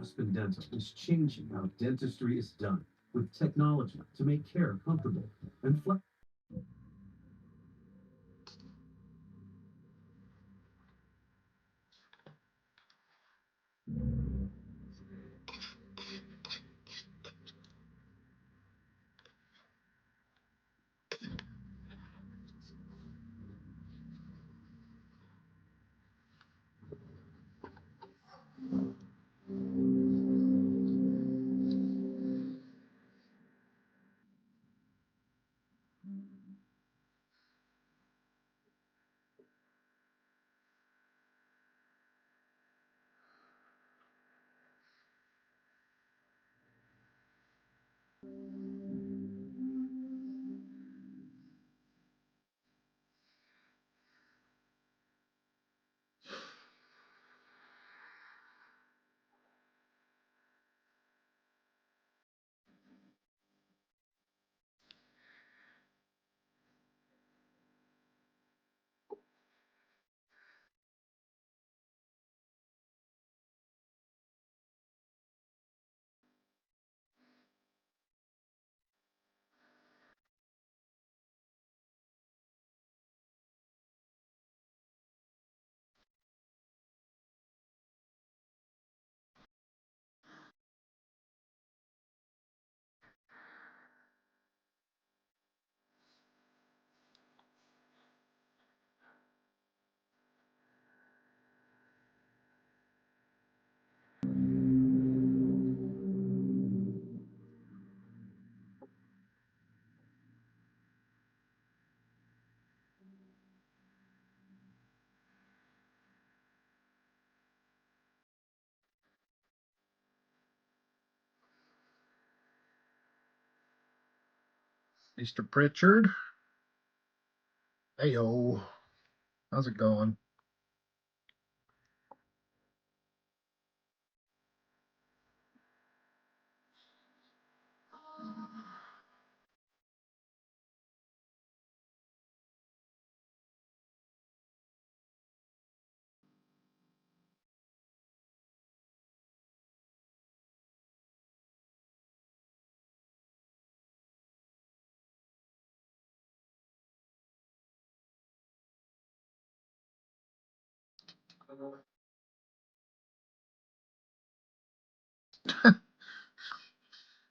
Aspen Dental is changing how dentistry is done with technology to make care comfortable and flexible. Mr. Pritchard. Heyo. How's it going?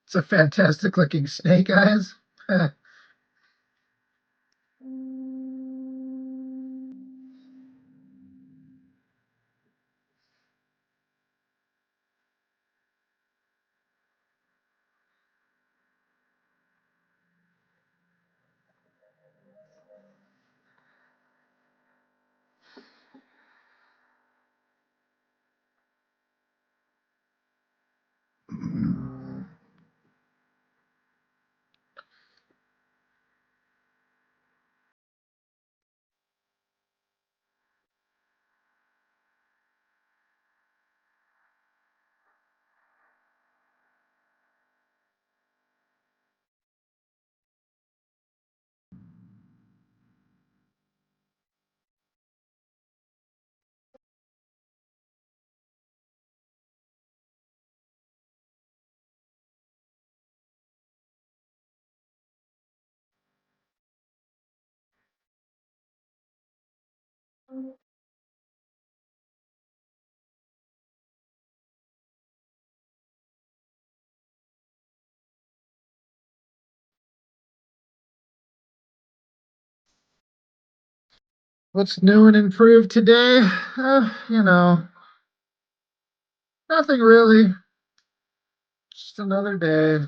It's a fantastic looking snake eyes. What's new and improved today? Nothing really. Just another day.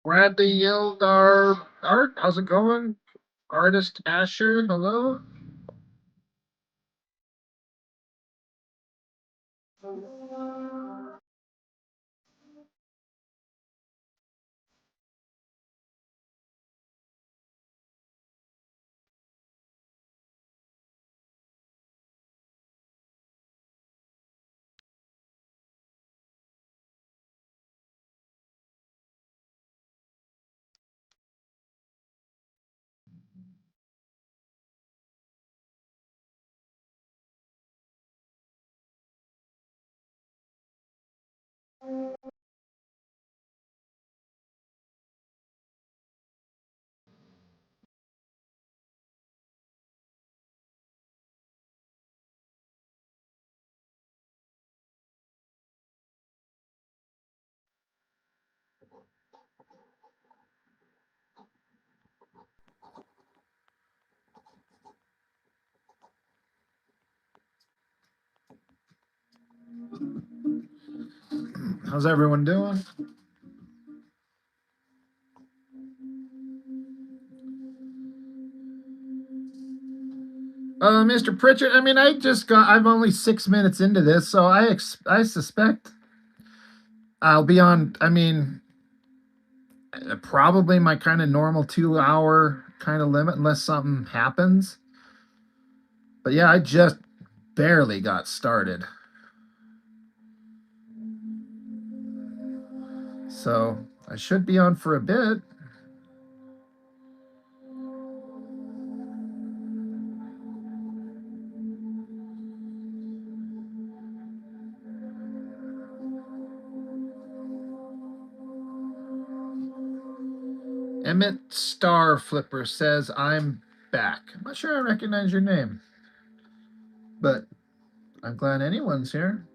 Bradley Yildar Art, how's it going? Artist Asher, hello. How's everyone doing? Mr. Pritchard, I mean, I'm only 6 minutes into this, so I suspect I'll be on, I mean, probably my kind of normal 2 hour kind of limit unless something happens. But yeah, I just barely got started. So I should be on for a bit. Emmett Star Flipper says, I'm back. I'm not sure I recognize your name, but I'm glad anyone's here.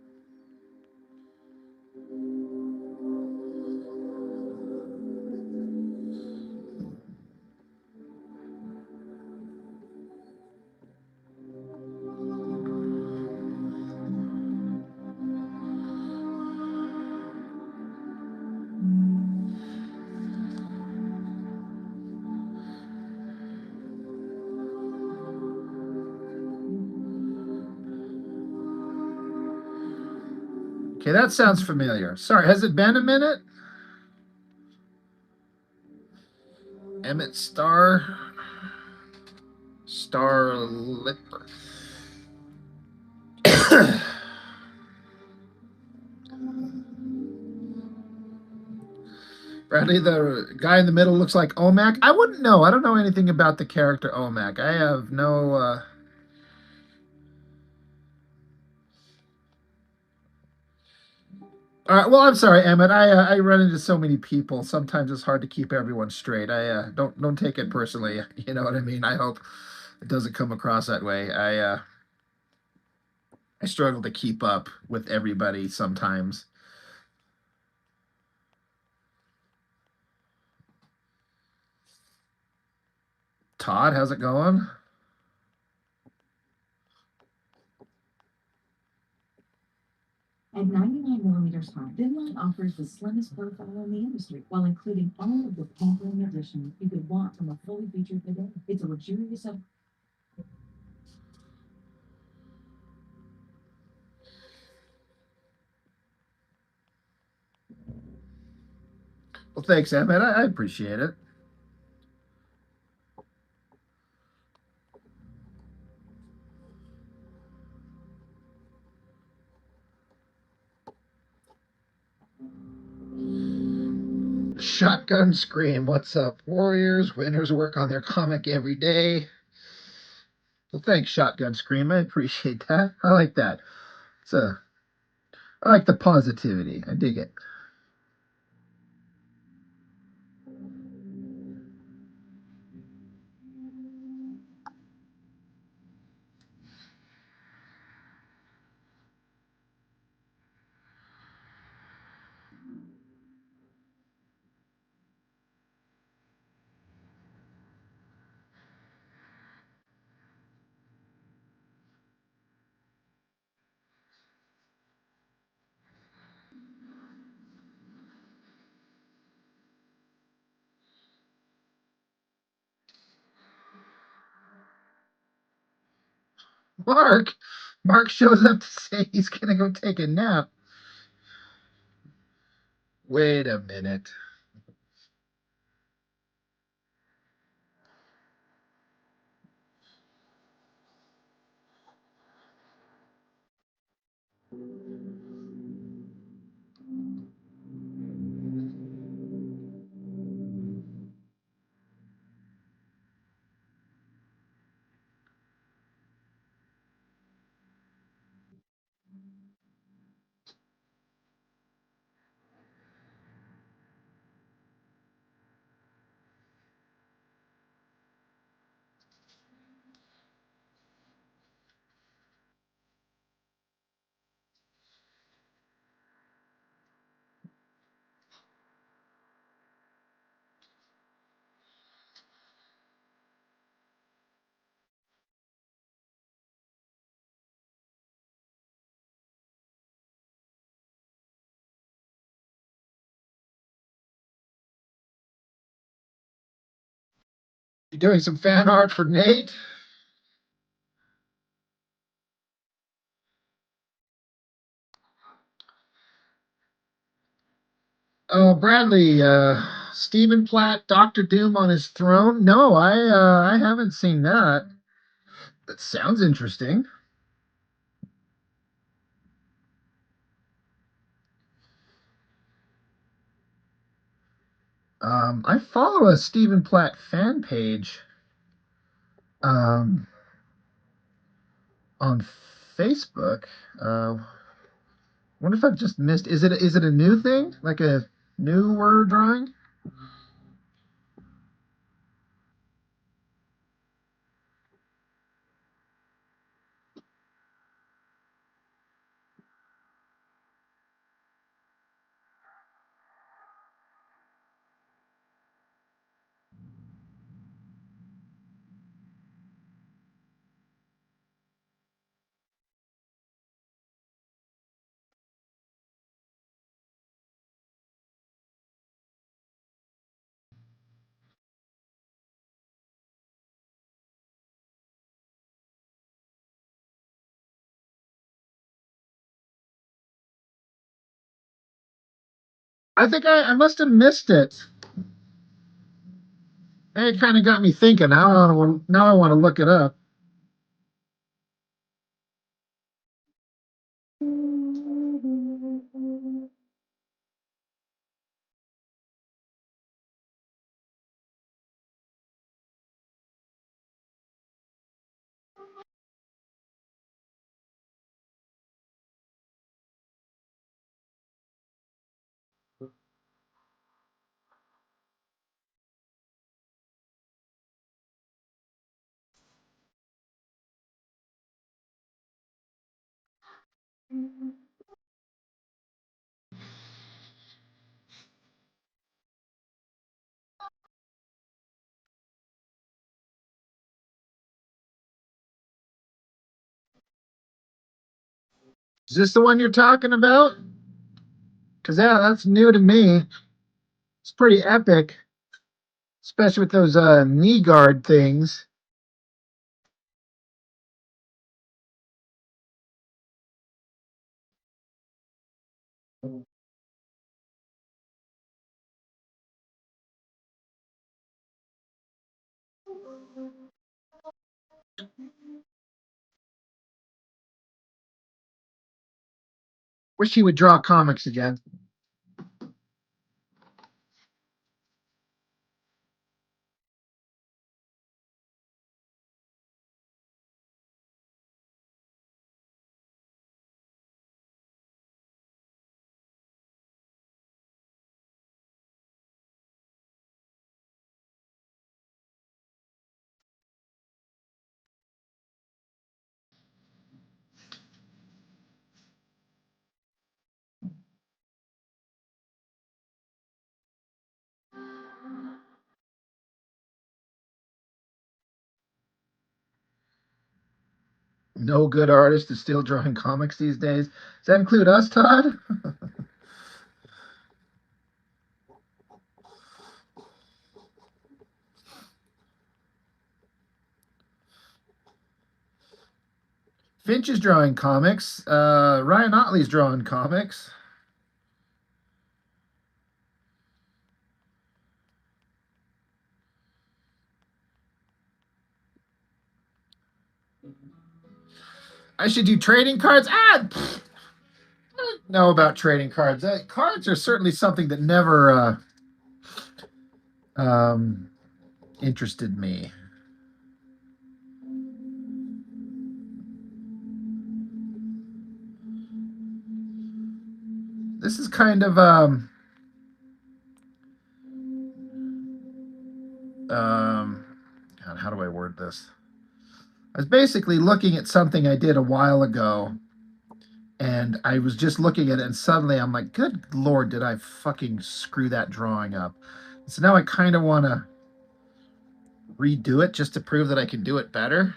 Okay, that sounds familiar. Sorry, has it been a minute? Emmett Star Lipper. Bradley, the guy in the middle looks like Omak. I wouldn't know. I don't know anything about the character Omak. I have no. All right. Well, I'm sorry, Emmett. I run into so many people. Sometimes it's hard to keep everyone straight. I don't take it personally. You know what I mean. I hope it doesn't come across that way. I struggle to keep up with everybody sometimes. Todd, how's it going? At 99 millimeters high, Vidline offers the slimmest profile in the industry while including all of the pampering additions you could want from a fully featured bidet. It's a luxurious up. Well, thanks, Emmett. I appreciate it. Shotgun Scream. What's up, Warriors? Winners work on their comic every day. Well, thanks, Shotgun Scream. I appreciate that. I like that. I like the positivity. I dig it. Mark. Mark shows up to say he's gonna go take a nap. Wait a minute. You doing some fan art for Nate? Oh, Bradley, Stephen Platt, Doctor Doom on his throne? No, I haven't seen that. That sounds interesting. I follow a Stephen Platt fan page um, on Facebook. Wonder if I've just missed. Is it a new thing? Like a new word drawing? I think I must have missed it. It kind of got me thinking. Now I want to look it up. Is this the one you're talking about? Because yeah, that's new to me. It's pretty epic, especially with those knee guard things. Wish he would draw comics again. No good artist is still drawing comics these days. Does that include us, Todd? Finch is drawing comics. Ryan Otley's drawing comics. I should do trading cards. I don't know about trading cards. Cards are certainly something that never interested me. This is kind of God, how do I word this? I was basically looking at something I did a while ago, and I was just looking at it, and suddenly I'm like, good Lord, did I fucking screw that drawing up? So now I kind of want to redo it just to prove that I can do it better.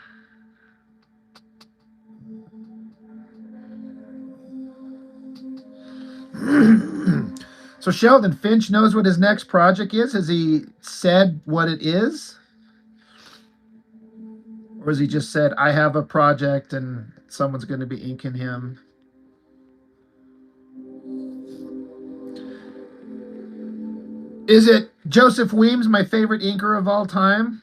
So Sheldon Finch knows what his next project is. Has he said what it is? Or has he just said, I have a project and someone's going to be inking him? Is it Joseph Weems, my favorite inker of all time?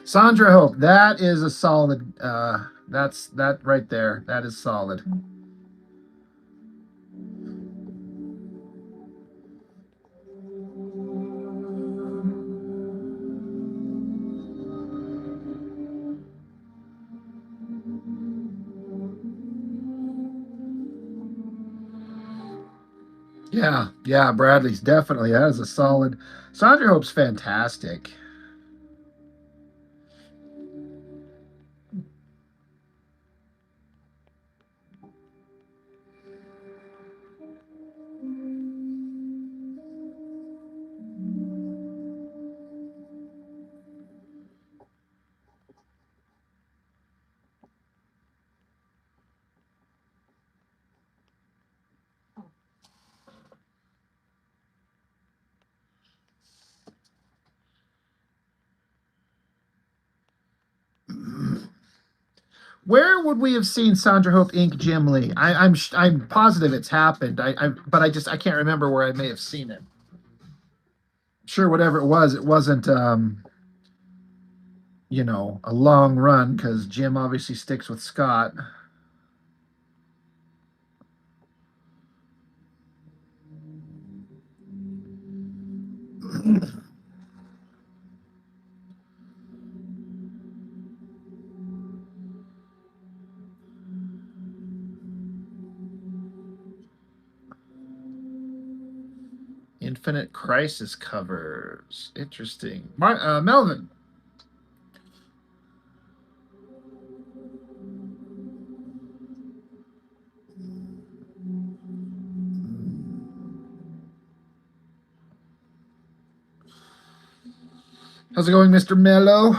Sandra Hope, that is a solid. That's that right there. That is solid. Yeah, Bradley's definitely, that is a solid. Sandra Hope's fantastic. Where would we have seen Sandra Hope ink Jim Lee? I'm positive it's happened. But I can't remember where I may have seen it. Sure, whatever it wasn't a long run because Jim obviously sticks with Scott. Infinite Crisis covers. Interesting. Melvin. How's it going, Mr. Mello?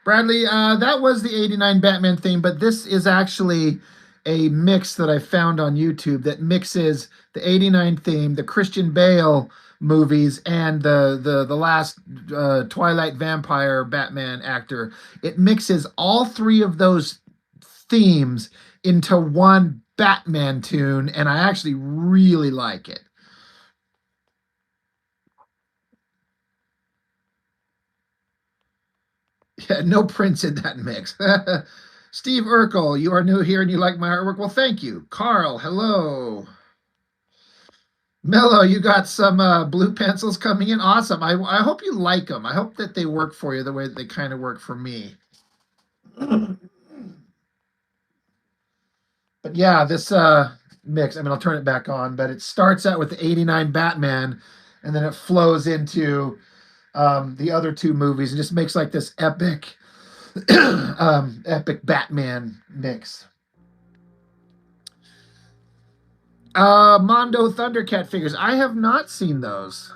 Bradley, that was the 89 Batman theme, but this is actually a mix that I found on YouTube that mixes the 89 theme, the Christian Bale movies, and the last Twilight Vampire Batman actor. It mixes all three of those themes into one Batman tune, and I actually really like it. Yeah, no Prince in that mix. Steve Urkel, you are new here and you like my artwork. Well, thank you. Carl, hello. Mello, you got some blue pencils coming in. Awesome. I hope you like them. I hope that they work for you the way that they kind of work for me. But yeah, this mix, I mean, I'll turn it back on, but it starts out with the 89 Batman, and then it flows into the other two movies and just makes like this epic epic Batman mix. Mondo Thundercat figures. I have not seen those.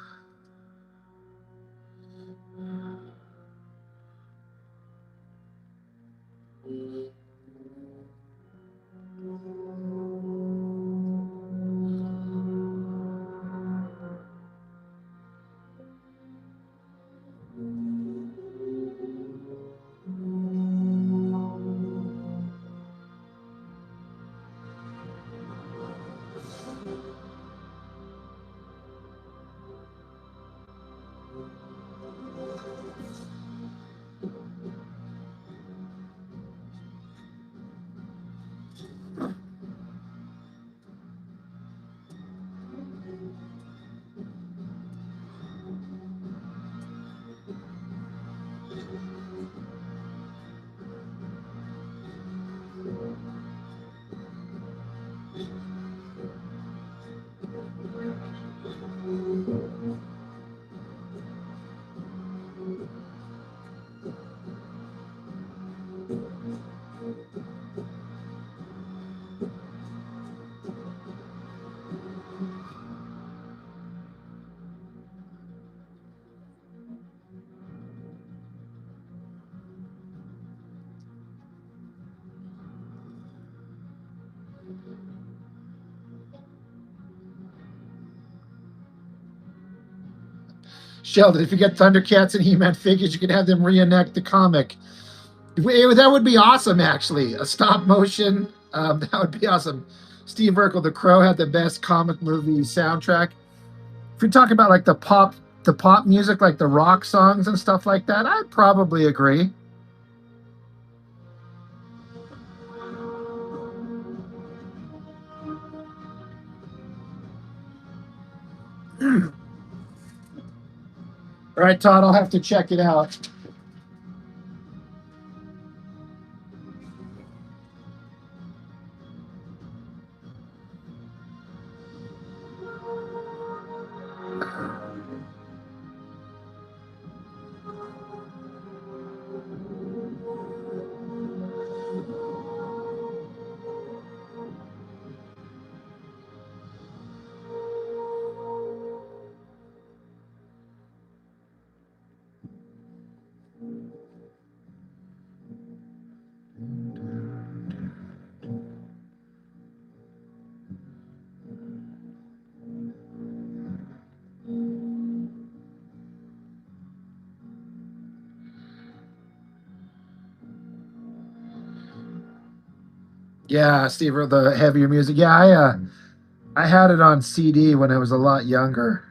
Sheldon, if you get Thundercats and He-Man figures, you can have them reenact the comic. That would be awesome, actually. A stop motion. That would be awesome. Steve Urkel, The Crow, had the best comic movie soundtrack. If you're talking about like the pop music, like the rock songs and stuff like that, I'd probably agree. All right, Todd, I'll have to check it out. Yeah, Steve, the heavier music. Yeah, I had it on CD when I was a lot younger,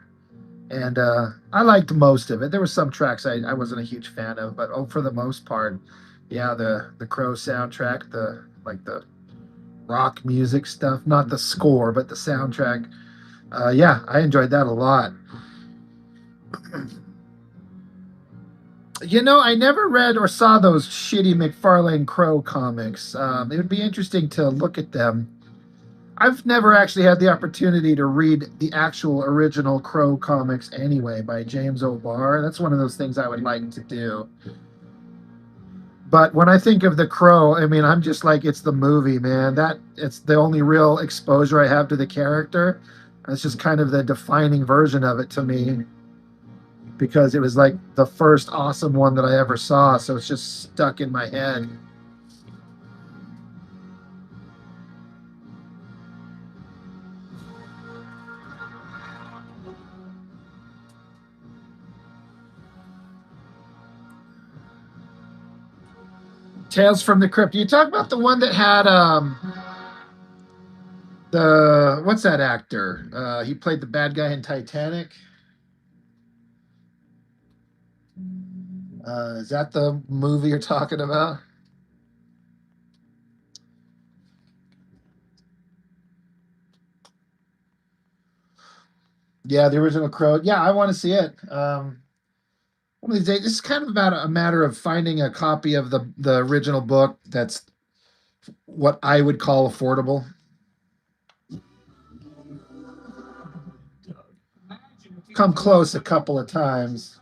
and I liked most of it. There were some tracks I wasn't a huge fan of, but for the most part, yeah, the Crow soundtrack, the rock music stuff, not the score, but the soundtrack. Yeah, I enjoyed that a lot. You know, I never read or saw those shitty McFarlane Crow comics. It would be interesting to look at them. I've never actually had the opportunity to read the actual original Crow comics anyway by James O'Barr. That's one of those things I would like to do. But when I think of The Crow, I mean, I'm just like, it's the movie, man. It's the only real exposure I have to the character. That's just kind of the defining version of it to me, because it was like the first awesome one that I ever saw, so it's just stuck in my head. Tales from the Crypt. You talk about the one that had the what's that actor? He played the bad guy in Titanic. Is that the movie you're talking about? Yeah, the original Crow. Yeah, I want to see it. One of these days, this is kind of about a matter of finding a copy of the original book that's what I would call affordable. Come close a couple of times.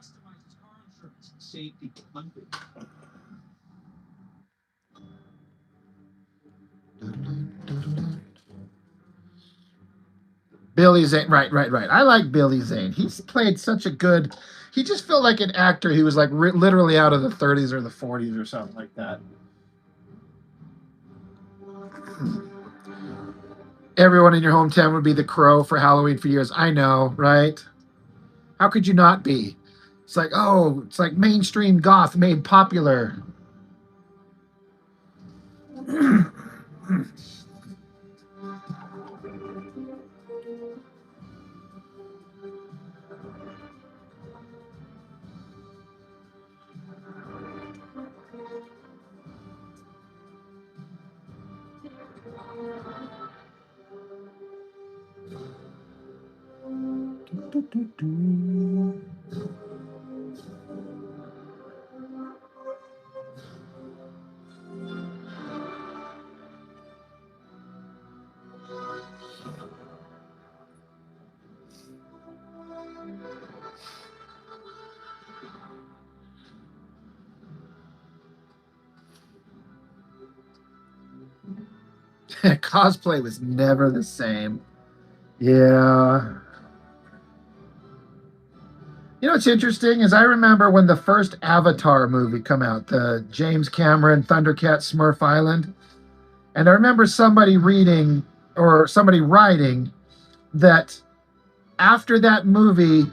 Billy Zane, right. I like Billy Zane. He's played such a good. He just felt like an actor who was like literally out of the 30s or the 40s or something like that. Everyone in your hometown would be the Crow for Halloween for years. I know, right? How could you not be? It's like, oh, it's like mainstream goth made popular. Cosplay was never the same. Yeah. You know what's interesting is I remember when the first Avatar movie come out, the James Cameron Thundercat Smurf Island, and I remember somebody reading or somebody writing that after that movie,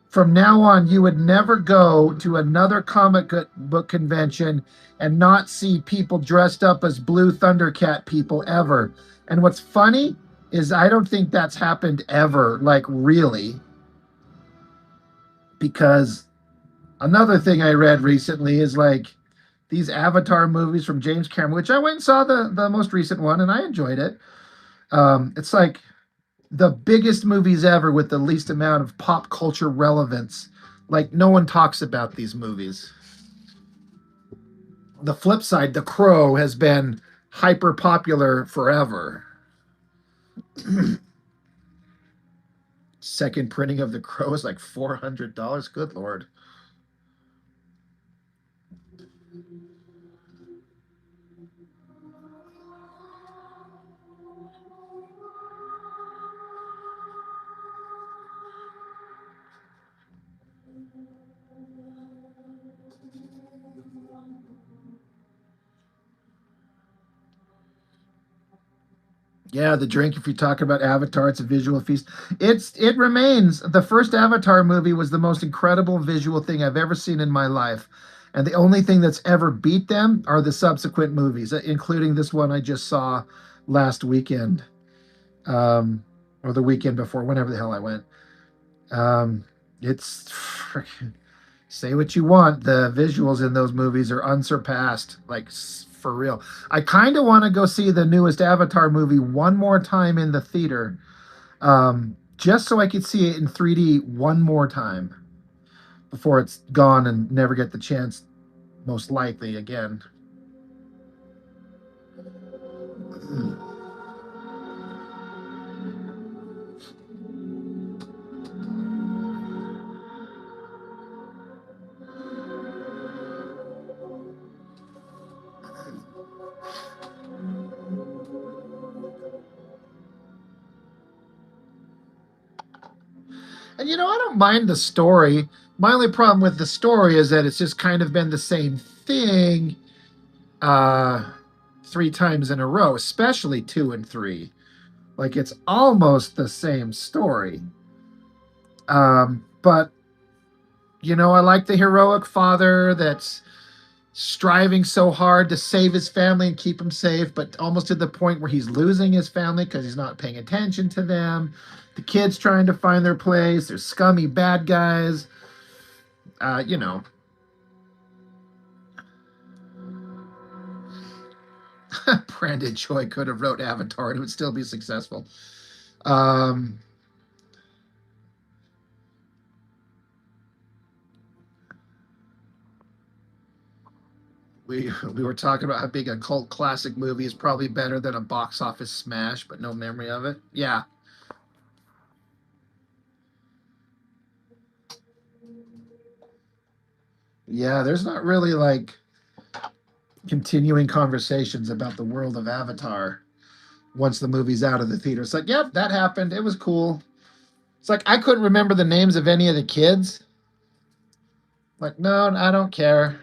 from now on, you would never go to another comic book convention and not see people dressed up as blue Thundercat people ever. And what's funny is I don't think that's happened ever, like really, because another thing I read recently is like these Avatar movies from James Cameron, which I went and saw the most recent one and I enjoyed it. It's like the biggest movies ever with the least amount of pop culture relevance. Like no one talks about these movies. The flip side, The Crow has been hyper popular forever. Second printing of The Crow is like $400. Good Lord. Yeah, the drink. If you talk about Avatar, it's a visual feast. It remains the first Avatar movie was the most incredible visual thing I've ever seen in my life, and the only thing that's ever beat them are the subsequent movies, including this one I just saw last weekend, or the weekend before, whenever the hell I went. It's say what you want. The visuals in those movies are unsurpassed, like for real. I kind of want to go see the newest Avatar movie one more time in the theater, just so I could see it in 3D one more time before it's gone and never get the chance, most likely, again. And I don't mind the story. My only problem with the story is that it's just kind of been the same thing uh 3 times in a row, especially 2 and 3. Like it's almost the same story. But I like the heroic father that's striving so hard to save his family and keep him safe, but almost to the point where he's losing his family because he's not paying attention to them. The kids trying to find their place. There's scummy bad guys. You know. Brandon Choi could have wrote Avatar and it would still be successful. We were talking about how big a cult classic movie is probably better than a box office smash, but no memory of it. Yeah. Yeah, there's not really like continuing conversations about the world of Avatar once the movie's out of the theater. It's like, yep, that happened. It was cool. It's like I couldn't remember the names of any of the kids. Like, no, I don't care.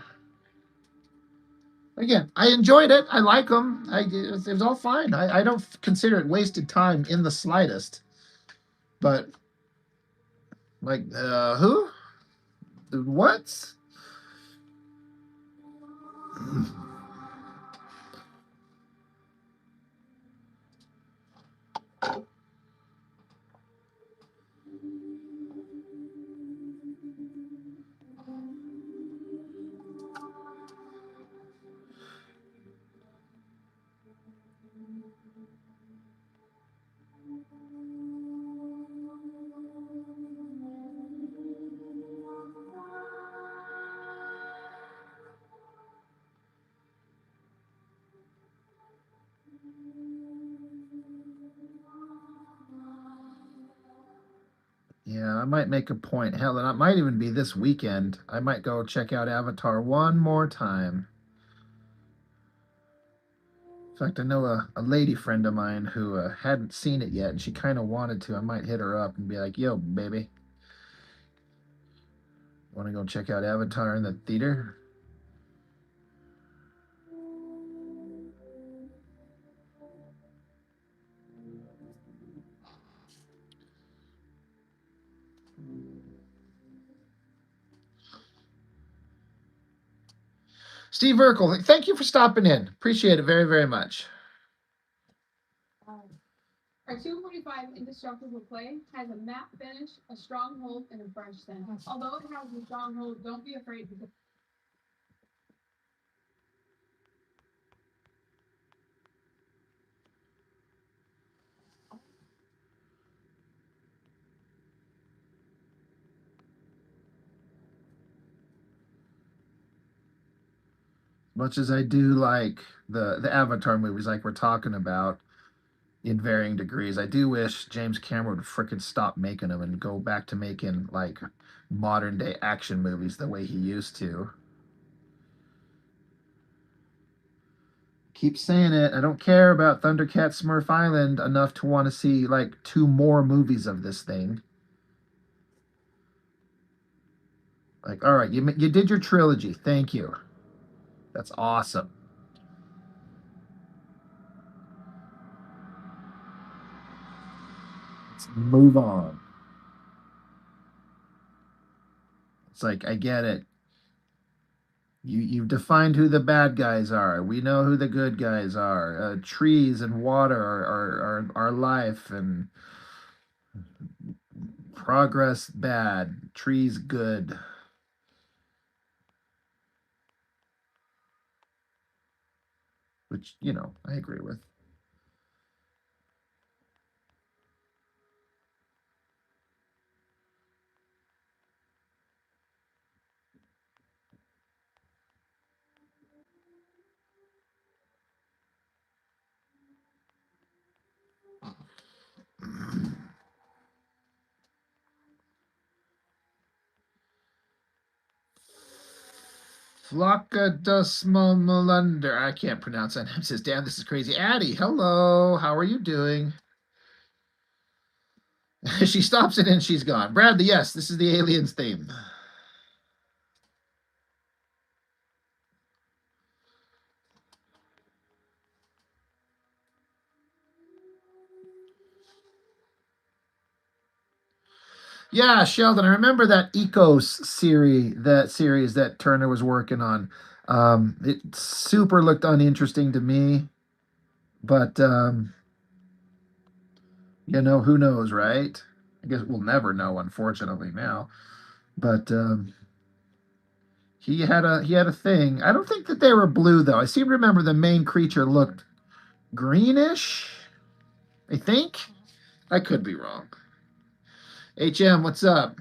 Again, I enjoyed it. I like them. It was all fine. I don't consider it wasted time in the slightest. But, like, who? What? Yeah, I might make a point. Hell, and it might even be this weekend. I might go check out Avatar one more time. In fact, I know a lady friend of mine who hadn't seen it yet, and she kind of wanted to. I might hit her up and be like, "Yo, baby, want to go check out Avatar in the theater?" Steve Urkel, thank you for stopping in. Appreciate it very, very much. Our 245 Indestructible Clay has a matte finish, a strong hold, and a fresh scent. Although it has a strong hold, don't be afraid to Much as I do like the Avatar movies, like we're talking about in varying degrees, I do wish James Cameron would frickin' stop making them and go back to making like modern day action movies the way he used to. Keep saying it. I don't care about Thundercat Smurf Island enough to want to see like 2 more movies of this thing. Like, all right, you did your trilogy. Thank you. That's awesome. Let's move on. It's like, I get it. You've defined who the bad guys are. We know who the good guys are. Trees and water are life, and progress bad. Trees good. Which, I agree with. Flocka Dusma Molunder. I can't pronounce that name. Says, damn, this is crazy. Addie, hello. How are you doing? She stops it and she's gone. Bradley, yes, this is the Aliens theme. Yeah, Sheldon, I remember that Ecos series that Turner was working on. It super looked uninteresting to me, but who knows, right? I guess we'll never know, unfortunately, now. But he had a thing. I don't think that they were blue though. I seem to remember the main creature looked greenish. I think. I could be wrong. HM, what's up?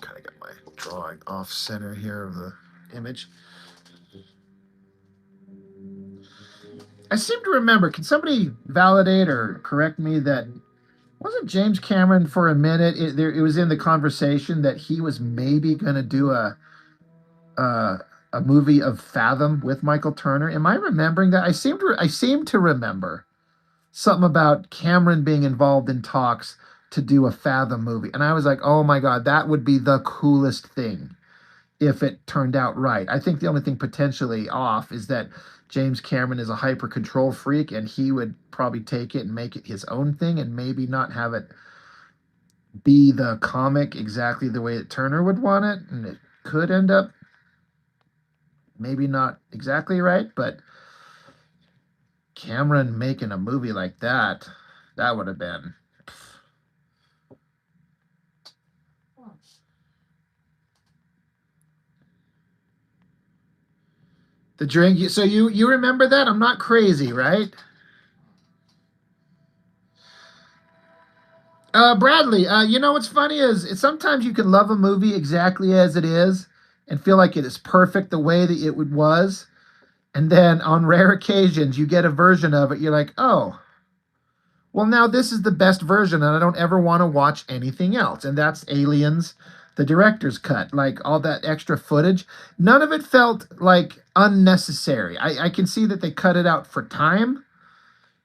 Kind of got my drawing off center here of the image. I seem to remember, can somebody validate or correct me that wasn't James Cameron for a minute, it was in the conversation that he was maybe going to do a movie of Fathom with Michael Turner? Am I remembering that? I seem to remember something about Cameron being involved in talks to do a Fathom movie. And I was like, oh my God, that would be the coolest thing if it turned out right. I think the only thing potentially off is that James Cameron is a hyper control freak and he would probably take it and make it his own thing and maybe not have it be the comic exactly the way that Turner would want it. And it could end up maybe not exactly right, but Cameron making a movie like that would have been. The drink. So you remember that? I'm not crazy, right? Bradley, you know what's funny is sometimes you can love a movie exactly as it is and feel like it is perfect the way that it was. And then on rare occasions, you get a version of it. You're like, oh, well, now this is the best version, and I don't ever want to watch anything else. And that's Aliens, the director's cut. Like all that extra footage, none of it felt like unnecessary. I can see that they cut it out for time,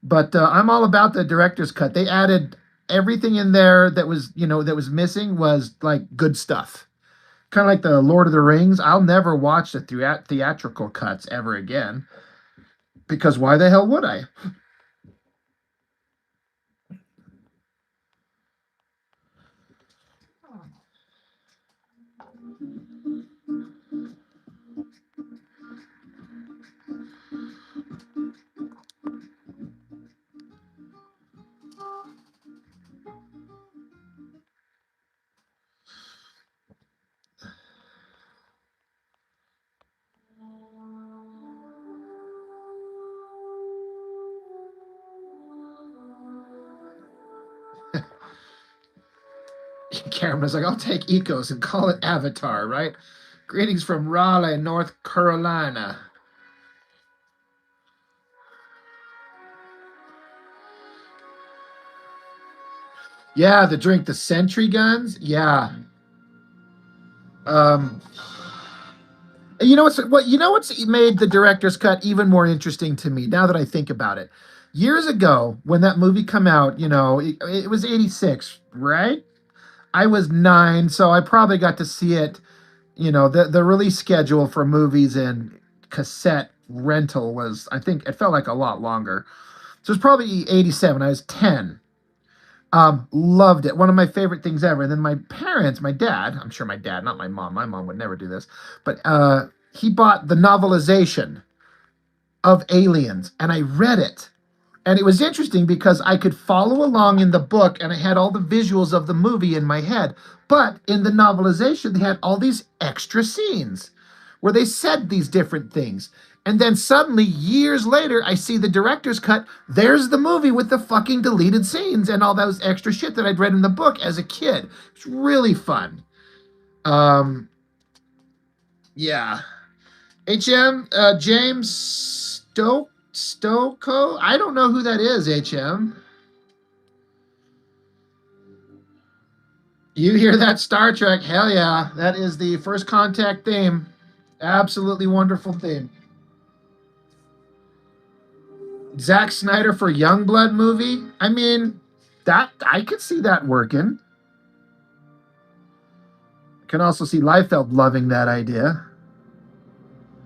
but I'm all about the director's cut. They added everything in there that was missing was like good stuff. Kind of like the Lord of the Rings. I'll never watch the theatrical cuts ever again because why the hell would I? Cameron's like, I'll take Ecos and call it Avatar, right? Greetings from Raleigh, North Carolina. Yeah, the sentry guns. Yeah. Um, what's made the director's cut even more interesting to me now that I think about it. Years ago, when that movie come out, it was 86, right? I was 9, so I probably got to see it. The release schedule for movies and cassette rental was, I think it felt like a lot longer. So it was probably 87. I was 10. Loved it. One of my favorite things ever. And then my parents, my dad, I'm sure my dad, not my mom would never do this, but he bought the novelization of Aliens and I read it. And it was interesting because I could follow along in the book and I had all the visuals of the movie in my head. But in the novelization, they had all these extra scenes where they said these different things. And then suddenly, years later, I see the director's cut. There's the movie with the fucking deleted scenes and all those extra shit that I'd read in the book as a kid. It's really fun. Yeah. HM, James Stoko? I don't know who that is, HM. You hear that, Star Trek? Hell yeah. That is the First Contact theme. Absolutely wonderful theme. Zack Snyder for Youngblood movie? I mean, that I could see that working. I can also see Liefeld loving that idea.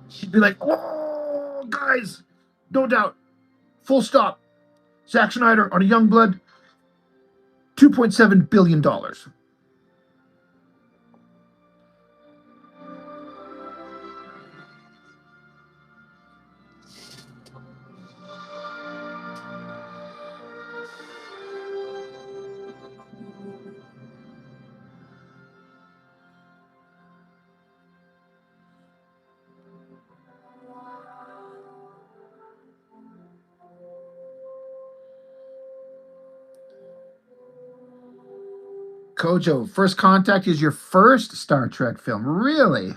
She'd be like, oh, guys, no doubt. Full stop. Zack Snyder on a Youngblood, $2.7 billion. Kojo, First Contact is your first Star Trek film. Really?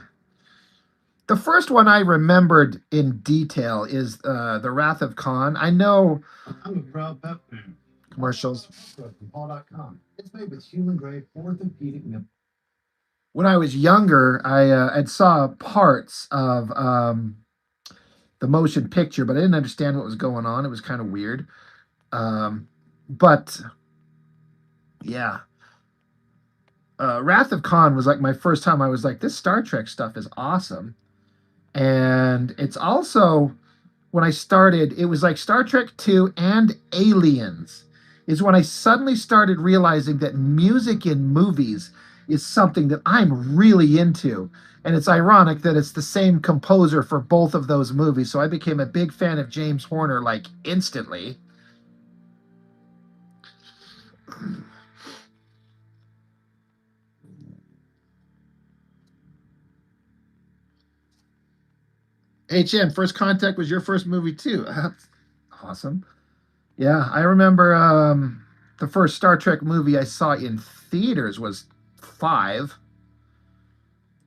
The first one I remembered in detail is The Wrath of Khan. I know I'm a proud pet parent. commercials. From Paul.com. It's made with human-grade orthopedic nip. When I was younger, I saw parts of the motion picture, but I didn't understand what was going on. It was kind of weird. But yeah. Wrath of Khan was like my first time. I was like, this Star Trek stuff is awesome. And it's also, when I started, it was like Star Trek 2 and Aliens is when I suddenly started realizing that music in movies is something that I'm really into. And it's ironic that it's the same composer for both of those movies. So I became a big fan of James Horner like instantly. HM, First Contact was your first movie too. That's awesome. Yeah, I remember the first Star Trek movie I saw in theaters was 5.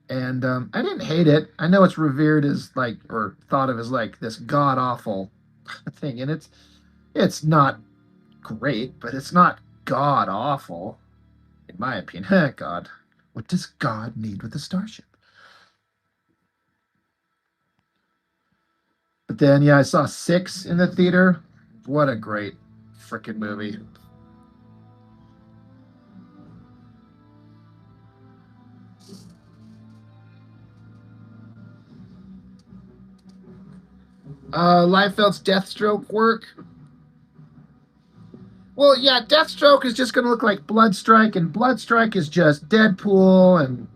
And I didn't hate it. I know it's revered as like, or thought of as like this god awful thing, and it's not great, but it's not god awful, in my opinion. God, what does God need with a starship? But then, yeah, I saw 6 in the theater. What a great freaking movie. Liefeld's Deathstroke work. Well, yeah, Deathstroke is just going to look like Bloodstrike, and Bloodstrike is just Deadpool, and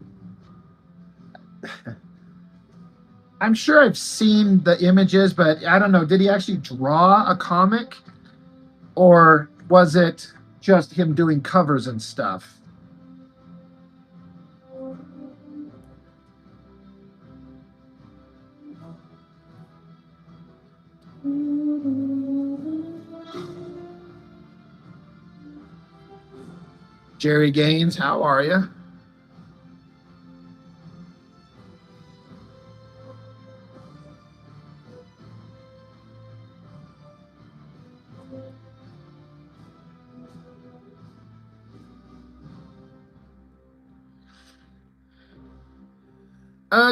I'm sure I've seen the images, but I don't know. Did he actually draw a comic? Or was it just him doing covers and stuff? Jerry Gaines, how are you?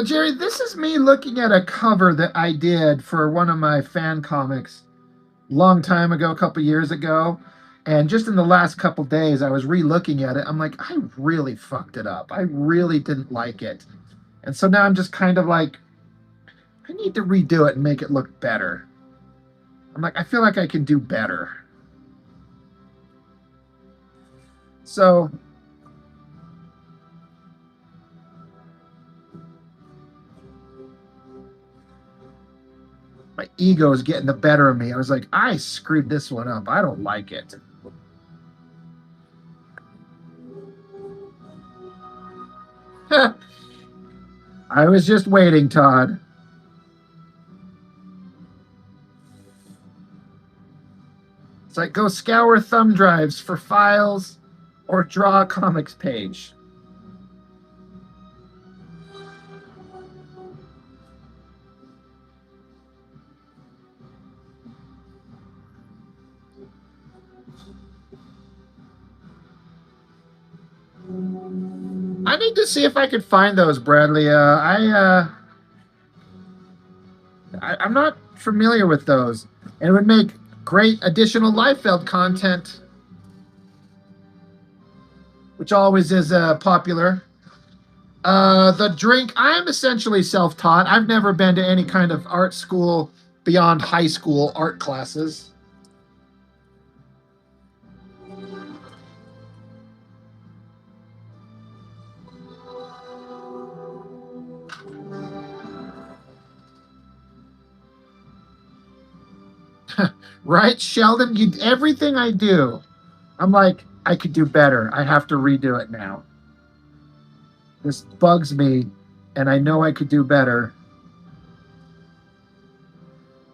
Jerry, this is me looking at a cover that I did for one of my fan comics long time ago, a couple years ago. And just in the last couple days, I was re-looking at it. I'm like, I really fucked it up. I really didn't like it. And so now I'm just kind of like, I need to redo it and make it look better. I'm like, I feel like I can do better. So my ego is getting the better of me. I was like, I screwed this one up. I don't like it. I was just waiting, Todd. It's like go scour thumb drives for files or draw a comics page. I need to see if I could find those, Bradley. I'm not familiar with those, and it would make great additional Liefeld content, which always is popular. The drink. I'm essentially self-taught. I've never been to any kind of art school beyond high school art classes. Right, Sheldon? Everything I do, I'm like, I could do better. I have to redo it now. This bugs me, and I know I could do better.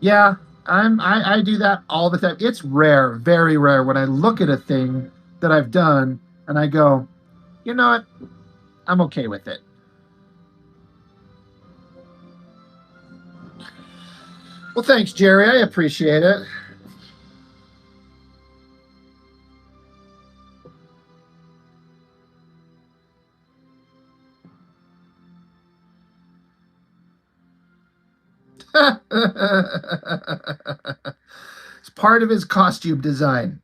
Yeah, I do that all the time. It's rare, very rare, when I look at a thing that I've done and I go, you know what? I'm okay with it. Well, thanks, Jerry. I appreciate it. It's part of his costume design,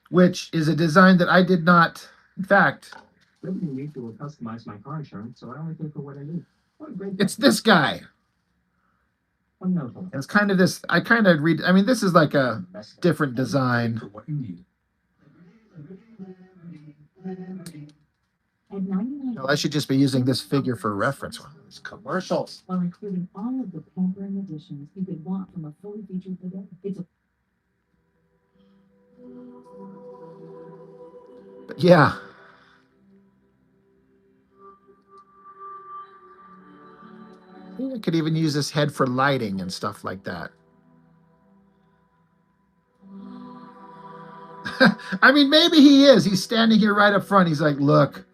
which is a design that I did not, in fact, Everything needs to customize my car insurance, so I only pay for what I need. What a great it's this guy. Wonderful. It's kind of this, I kind of read, I mean, this is like a different design. For what you need. At 99 Well, I should just be using this figure for reference. It's commercials. while including all of the pampering additions you could want from a fully featured bidet. It's a But yeah. I could even use this head for lighting and stuff like that. I mean, maybe he is. He's standing here right up front. He's like, look,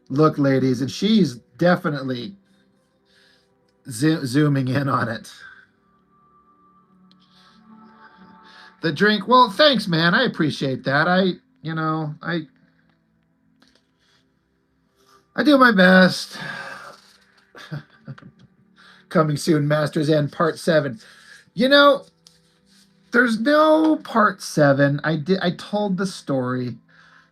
ladies. And she's definitely zooming in on it. The drink. Well, thanks, man. I appreciate that. I do my best. Coming soon, Master's End Part 7. There's no Part 7. I told the story,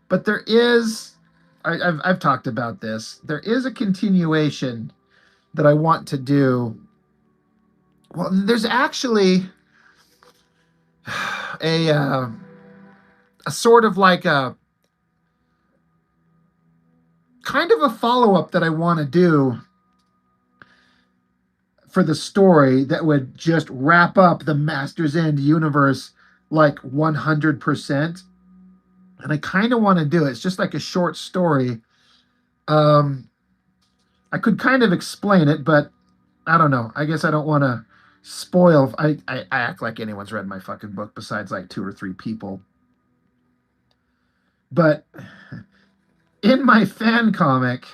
but there is. I've talked about this. There is a continuation that I want to do. Well, there's actually a sort of like a kind of a follow-up that I want to do for the story that would just wrap up the Master's End universe like 100%. And I kind of want to do it. It's just like a short story. I could kind of explain it, but I don't know. I guess I don't want to spoil. I act like anyone's read my fucking book besides like 2 or 3 people. But in my fan comic,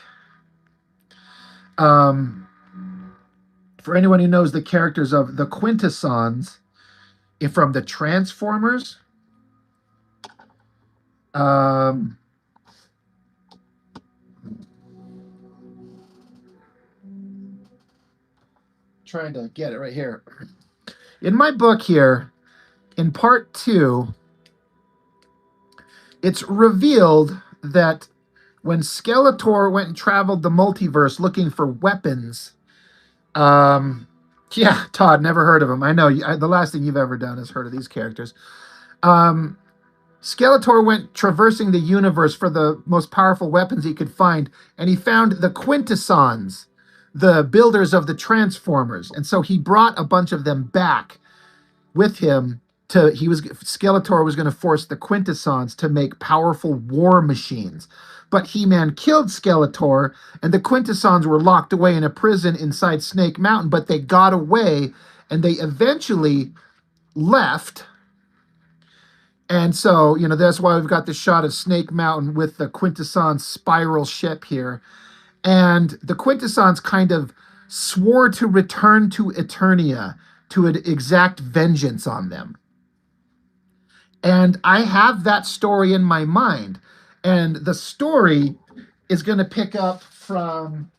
for anyone who knows the characters of the Quintessons from the Transformers, trying to get it right here. In my book here, in part 2, it's revealed that when Skeletor went and traveled the multiverse looking for weapons, yeah, Todd, never heard of him. I know the last thing you've ever done is heard of these characters. Skeletor went traversing the universe for the most powerful weapons he could find, and he found the Quintessons, the builders of the Transformers, and so he brought a bunch of them back with him. Skeletor was going to force the Quintessons to make powerful war machines. But He-Man killed Skeletor, and the Quintessons were locked away in a prison inside Snake Mountain, but they got away, and they eventually left. And so, that's why we've got the shot of Snake Mountain with the Quintessence spiral ship here. And the Quintessence kind of swore to return to Eternia to exact vengeance on them. And I have that story in my mind. And the story is going to pick up from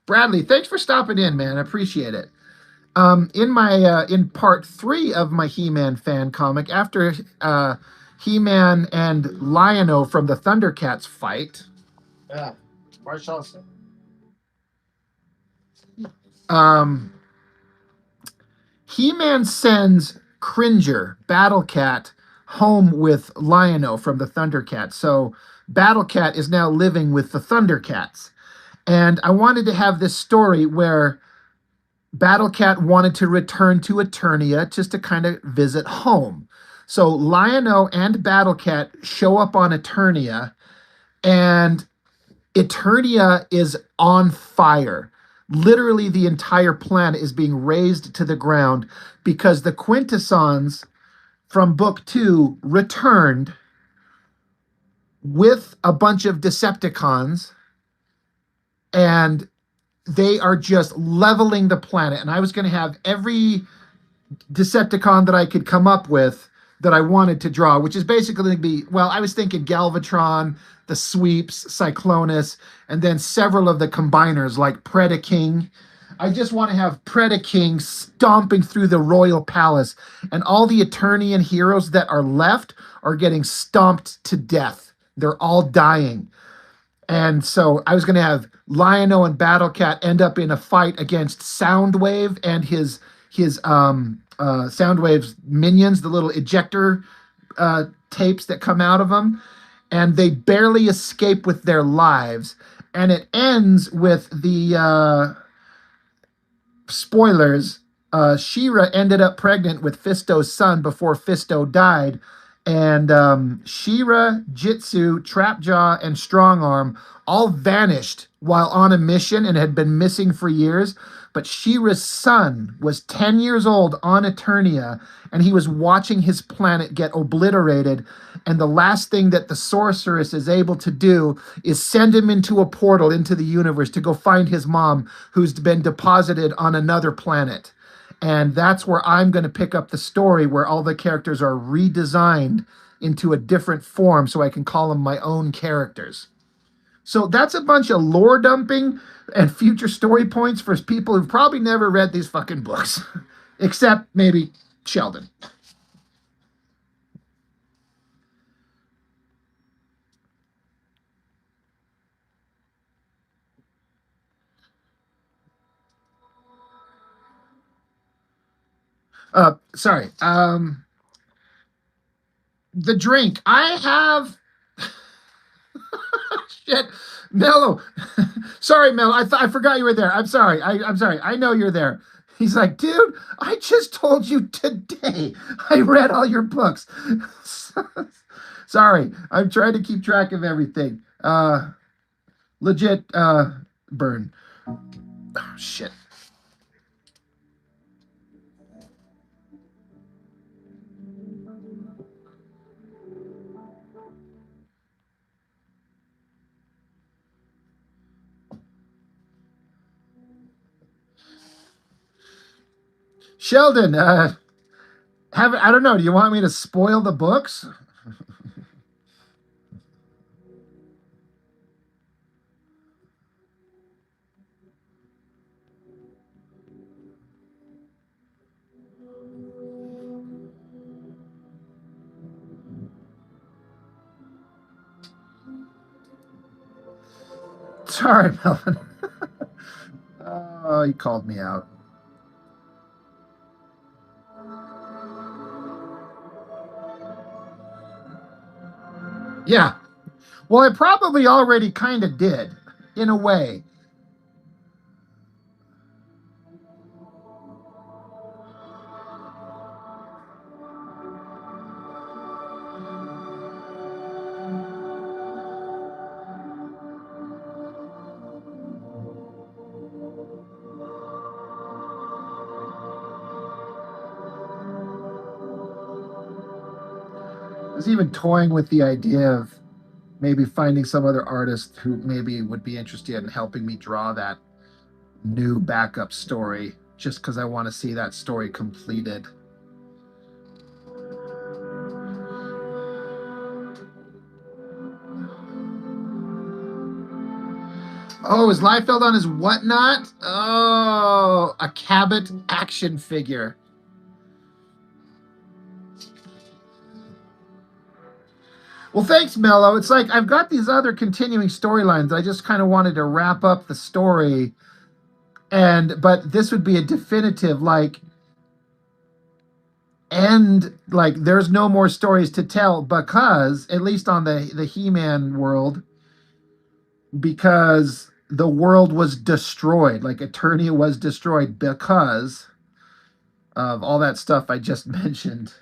Bradley. Thanks for stopping in, man. I appreciate it. In part 3 of my He-Man fan comic, after He-Man and Lion-O from the Thundercats fight, He-Man sends Cringer, Battlecat, home with Lion-O from the Thundercats. So Battlecat is now living with the Thundercats. And I wanted to have this story where Battlecat wanted to return to Eternia just to kind of visit home. So Lion-O and Battlecat show up on Eternia, and Eternia is on fire. Literally, the entire planet is being razed to the ground because the Quintessons from Book 2 returned with a bunch of Decepticons, and they are just leveling the planet. And I was going to have every Decepticon that I could come up with that I wanted to draw, which is basically going to be, well, I was thinking Galvatron, the Sweeps, Cyclonus, and then several of the combiners like Predaking. I just want to have Predaking stomping through the royal palace, and all the Eternian heroes that are left are getting stomped to death. They're all dying. And so I was going to have Lion-O and Battlecat end up in a fight against Soundwave and his Soundwave's minions, the little ejector tapes that come out of them. And they barely escape with their lives. And it ends with the spoilers. She-Ra ended up pregnant with Fisto's son before Fisto died. And She-Ra, Jitsu, Trapjaw, and Strongarm all vanished while on a mission and had been missing for years. But She-Ra's son was 10 years old on Eternia, and he was watching his planet get obliterated. And the last thing that the sorceress is able to do is send him into a portal into the universe to go find his mom, who's been deposited on another planet. And that's where I'm going to pick up the story, where all the characters are redesigned into a different form so I can call them my own characters. So that's a bunch of lore dumping and future story points for people who've probably never read these fucking books, except maybe Sheldon. Sorry. The drink. I have shit. Mello. Sorry, Mello. I forgot you were there. I'm sorry. I'm sorry. I know you're there. He's like, dude, I just told you today I read all your books. Sorry. I'm trying to keep track of everything. Legit burn. Oh, shit. Sheldon, I don't know. Do you want me to spoil the books? Sorry, Melvin. Oh, he called me out. Yeah. Well, I probably already kind of did, in a way. was even toying with the idea of maybe finding some other artist who maybe would be interested in helping me draw that new backup story, just because I want to see that story completed. Oh, is Liefeld on his whatnot? Oh, a Cabot action figure. Well, thanks, Mello. It's like I've got these other continuing storylines. I just kind of wanted to wrap up the story, but this would be a definitive end. Like there's no more stories to tell because, at least on the He-Man world, because the world was destroyed. Like Eternia was destroyed because of all that stuff I just mentioned.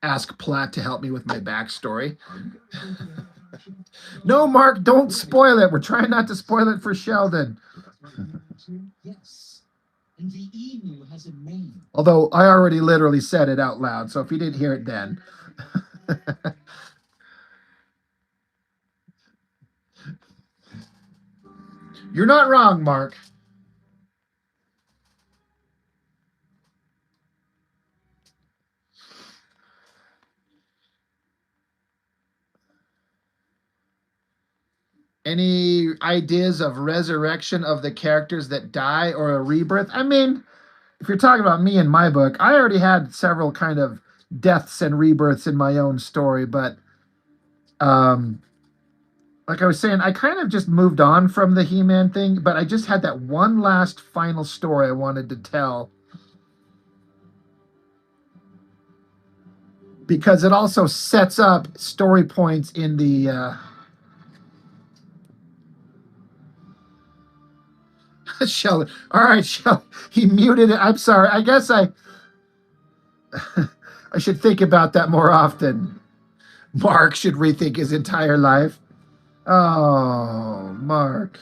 Ask Platt to help me with my backstory. No, Mark, don't spoil it. We're trying not to spoil it for Sheldon. Yes. And the emu has a mane. Although I already literally said it out loud, so if you didn't hear it then. You're not wrong, Mark. Any ideas of resurrection of the characters that die or a rebirth? I mean, if you're talking about me in my book, I already had several kind of deaths and rebirths in my own story, but like I was saying, I kind of just moved on from the He-Man thing, but I just had that one last final story I wanted to tell. Because it also sets up story points in the Sheldon. All right, Sheldon. He muted it. I'm sorry. I guess I should think about that more often. Mark should rethink his entire life. Oh, Mark.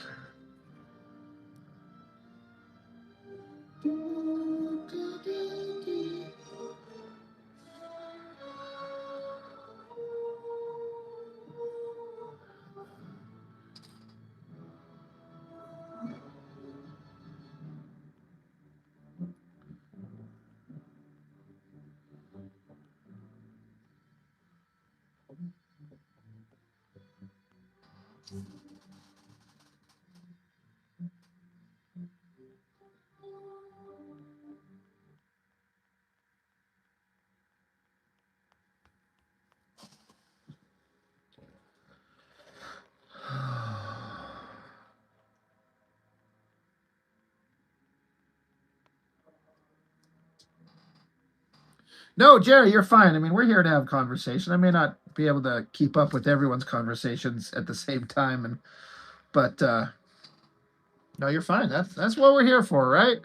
No, Jerry, you're fine. I mean, we're here to have conversation. I may not be able to keep up with everyone's conversations at the same time, but no, you're fine. That's what we're here for, right?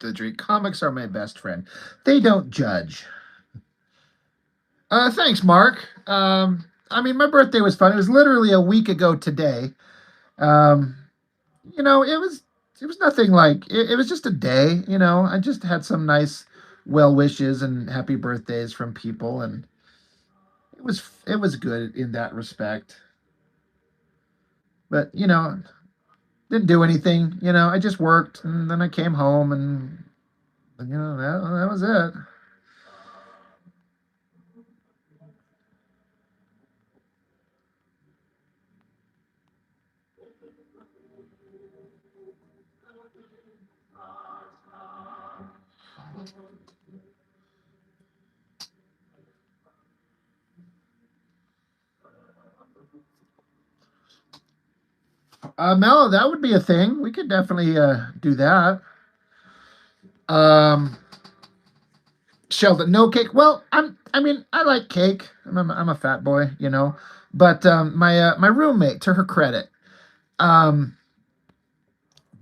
The Dream comics are my best friend. They don't judge. Thanks, Mark. I mean, my birthday was fun. It was literally a week ago today. Um, you know, it was nothing like it was just a day. You know, I just had some nice well wishes and happy birthdays from people, and it was good in that respect. But you know, didn't do anything. You know, I just worked, and then I came home, and you know that was it. Mello, that would be a thing. We could definitely do that. Um, Sheldon, no cake. Well, I mean, I like cake. I'm a fat boy, you know. But my roommate, to her credit, um,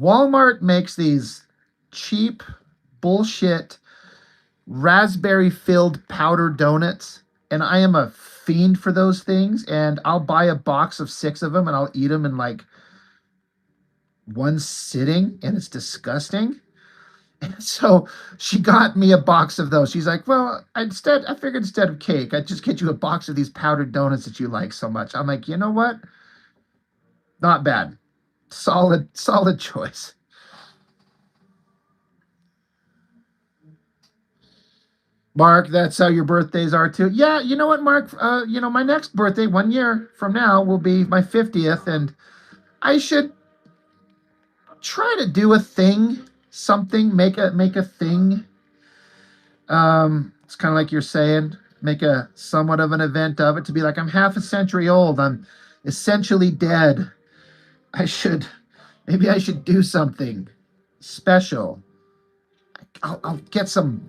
Walmart makes these cheap bullshit raspberry filled powder donuts, and I am a fiend for those things. And I'll buy a box of 6 of them, and I'll eat them in like one sitting, and it's disgusting. So she got me a box of those. She's like, "Well, I figured instead of cake, I'd just get you a box of these powdered donuts that you like so much." I'm like, "You know what? Not bad. Solid choice." Mark, that's how your birthdays are too. Yeah, you know what, Mark? You know, my next birthday, 1 year from now, will be my 50th, and I should try to do a thing, something, make a thing. It's kind of like you're saying, make a somewhat of an event of it to be like, I'm half a century old. I'm essentially dead. I should, maybe I should do something special. I'll get some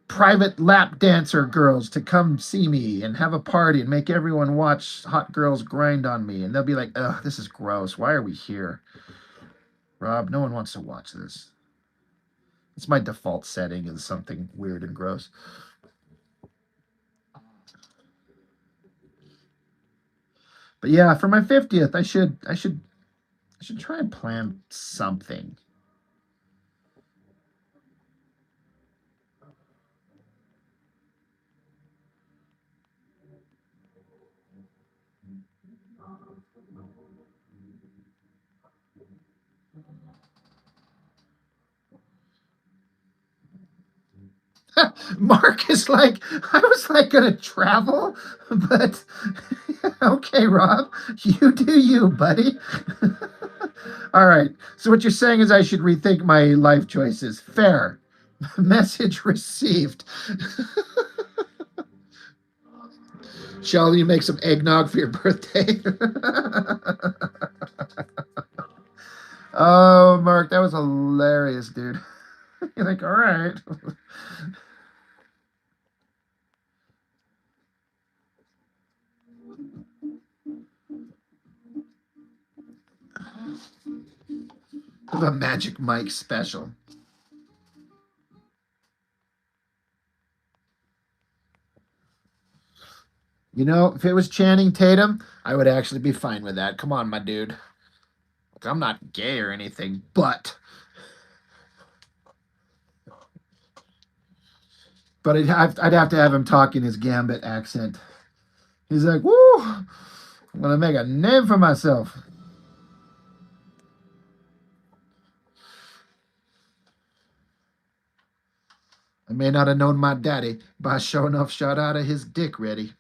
private lap dancer girls to come see me and have a party and make everyone watch hot girls grind on me. And they'll be like, ugh, this is gross. Why are we here? Rob, no one wants to watch this. It's my default setting is something weird and gross. But yeah, for my 50th, I should try and plan something. Mark is like, I was like gonna travel, but okay, Rob, you do you, buddy. All right. So what you're saying is I should rethink my life choices. Fair. Message received. Shall you make some eggnog for your birthday? Oh, Mark, that was hilarious, dude. You're like, all right. The Magic Mike special. You know, if it was Channing Tatum, I would actually be fine with that. Come on, my dude. Look, I'm not gay or anything, but I'd have to have him talk in his Gambit accent. He's like, "Woo, I'm gonna make a name for myself." I may not have known my daddy, but I sure enough shot out of his dick ready.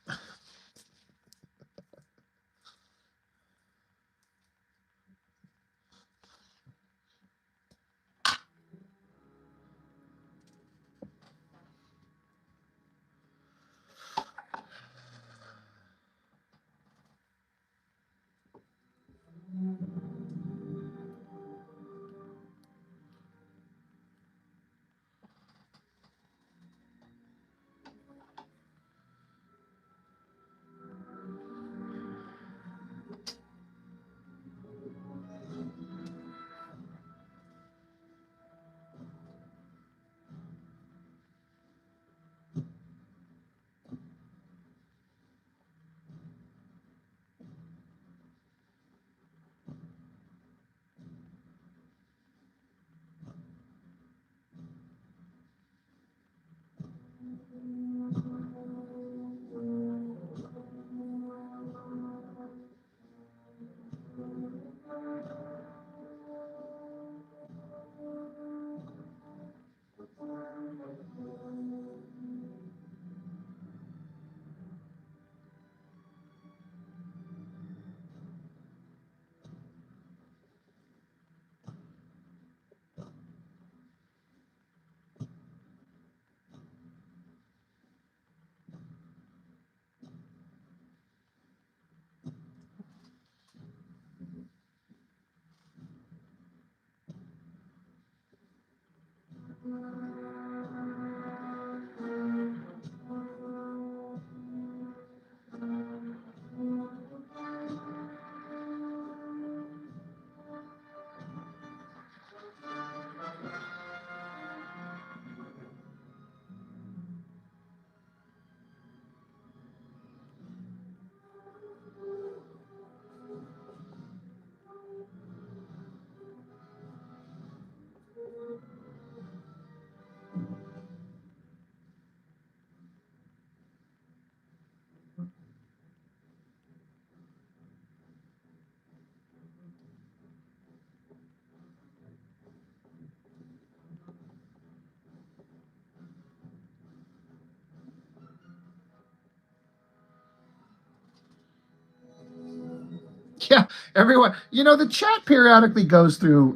Yeah, everyone. You know, the chat periodically goes through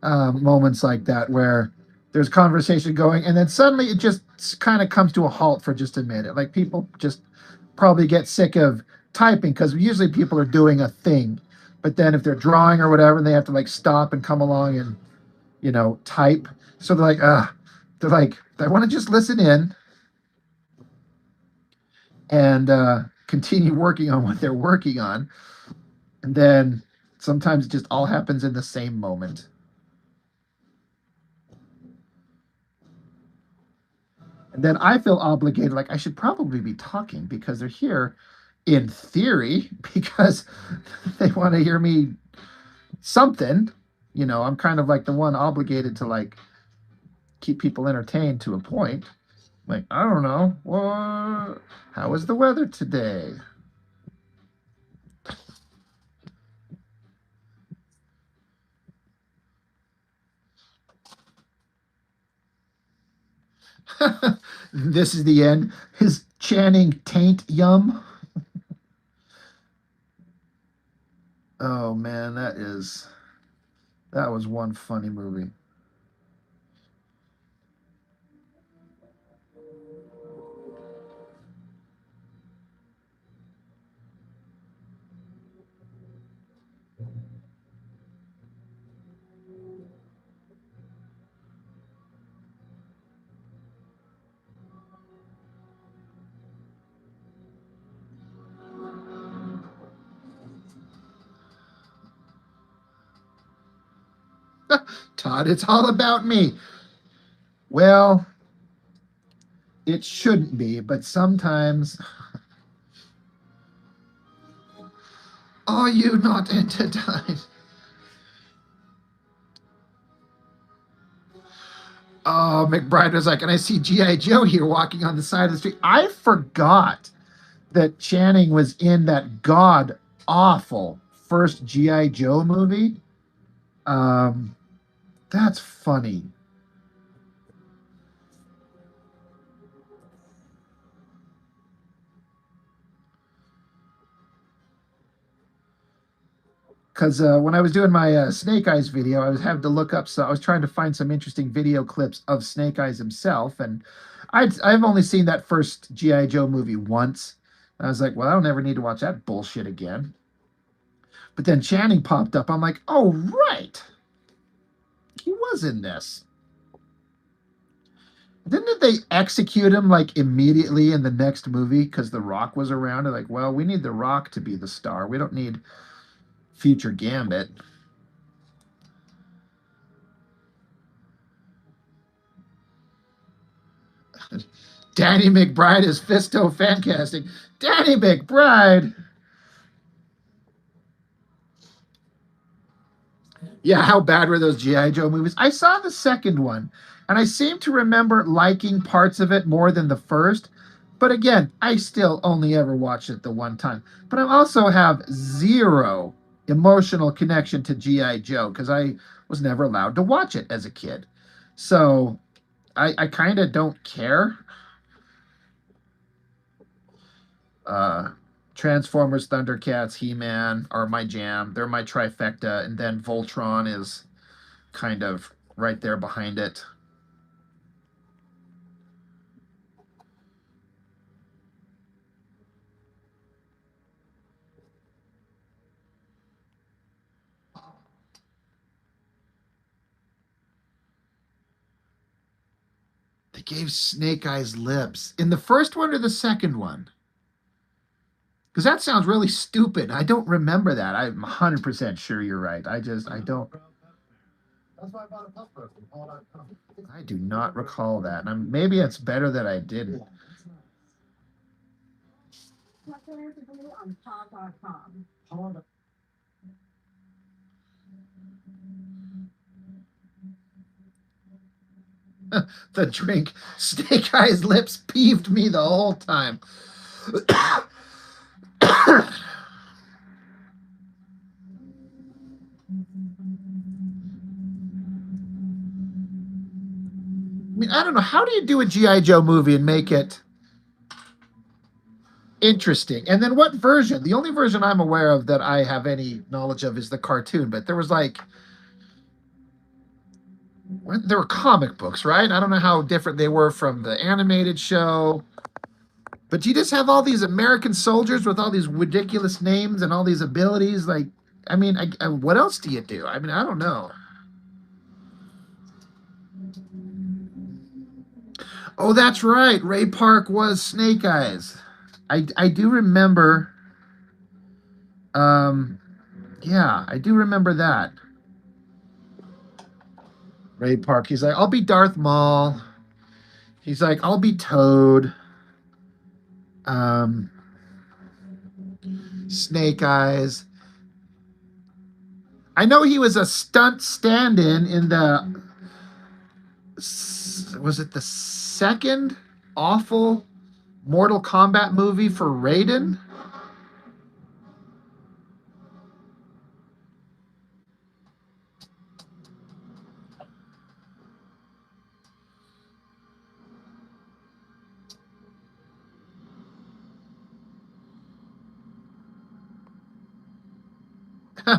moments like that where there's conversation going, and then suddenly it just kind of comes to a halt for just a minute. Like people just probably get sick of typing because usually people are doing a thing, but then if they're drawing or whatever, they have to like stop and come along and type. So they're like, I want to just listen in and continue working on what they're working on. And then sometimes it just all happens in the same moment. And then I feel obligated, like I should probably be talking because they're here in theory because they want to hear me something. I'm kind of like the one obligated to like keep people entertained to a point. Like, I don't know. How is the weather today? This is the end. His Channing Taint Yum. Oh man, that was one funny movie. Todd, it's all about me. Well, it shouldn't be, but sometimes. Are you not entertained? Oh, McBride was like, and I see G.I. Joe here walking on the side of the street. I forgot that Channing was in that god awful first G.I. Joe movie. That's funny. Because when I was doing my Snake Eyes video, I was having to look up. So I was trying to find some interesting video clips of Snake Eyes himself, and I've only seen that first GI Joe movie once. I was like, well, I don't ever need to watch that bullshit again. But then Channing popped up. I'm like, oh right, he was in this. Didn't they execute him like immediately in the next movie because The Rock was around? They're like, well, we need The Rock to be the star. We don't need future Gambit. Danny McBride is Fisto fan casting. Danny McBride. Yeah, how bad were those G.I. Joe movies? I saw the second one, and I seem to remember liking parts of it more than the first. But again, I still only ever watched it the one time. But I also have zero emotional connection to G.I. Joe because I was never allowed to watch it as a kid. So I kind of don't care. Transformers, Thundercats, He-Man are my jam. They're my trifecta, and then Voltron is kind of right there behind it. They gave Snake Eyes lips in the first one or the second one. Because that sounds really stupid. I don't remember that. I'm 100% sure you're right. I don't. That's why I bought a puff roast from Paul.com. I do not recall that. And maybe it's better that I didn't. What can I do on paw.com? Paul. The drink Snake Eyes lips peeved me the whole time. I mean, I don't know. How do you do a G.I. Joe movie and make it interesting? And then what version? The only version I'm aware of that I have any knowledge of is the cartoon, but there was like, there were comic books, right? I don't know how different they were from the animated show. But you just have all these American soldiers with all these ridiculous names and all these abilities. Like, I mean, what else do you do? I mean, I don't know. Oh, that's right. Ray Park was Snake Eyes. I do remember. Yeah, I do remember that. Ray Park. He's like, I'll be Darth Maul. He's like, I'll be Toad. Snake Eyes. I know he was a stunt stand-in in the, was it the second awful Mortal Kombat movie for Raiden?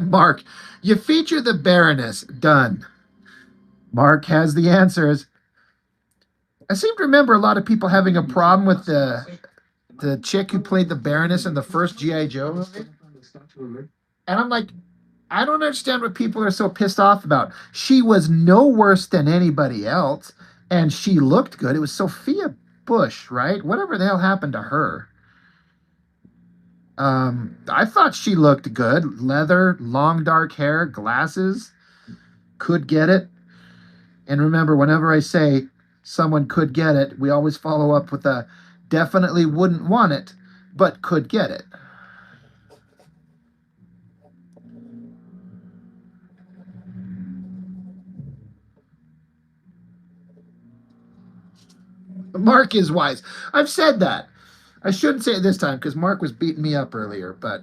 Mark, you feature the Baroness. Done. Mark has the answers. I seem to remember a lot of people having a problem with the chick who played the Baroness in the first G.I. Joe movie. And I'm like, I don't understand what people are so pissed off about. She was no worse than anybody else, and she looked good. It was Sophia Bush, right? Whatever the hell happened to her? I thought she looked good. Leather, long dark hair, glasses. Could get it. And remember, whenever I say someone could get it, we always follow up with a definitely wouldn't want it, but could get it. Mark is wise. I've said that. I shouldn't say it this time because Mark was beating me up earlier, but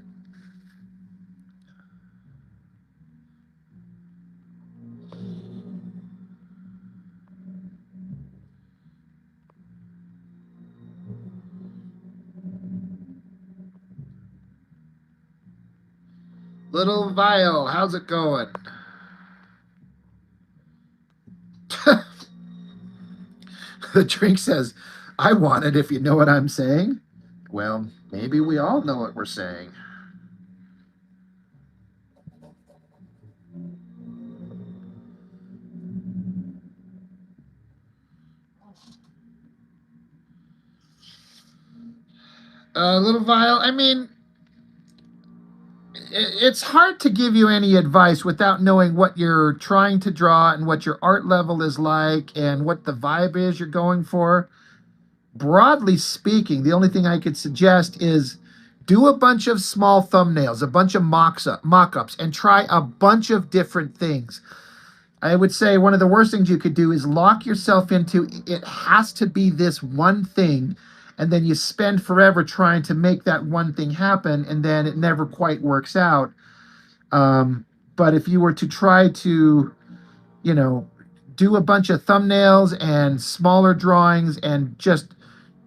Little Vial, how's it going? The drink says, I want it if you know what I'm saying. Well, maybe we all know what we're saying. Little Vial, I mean, it's hard to give you any advice without knowing what you're trying to draw and what your art level is like and what the vibe is you're going for. Broadly speaking, the only thing I could suggest is Do a bunch of small thumbnails, a bunch of mock-ups, and try a bunch of different things. I would say one of the worst things you could do is lock yourself into it has to be this one thing, and then you spend forever trying to make that one thing happen, and then it never quite works out. But if you were to try to, you know, do a bunch of thumbnails and smaller drawings and just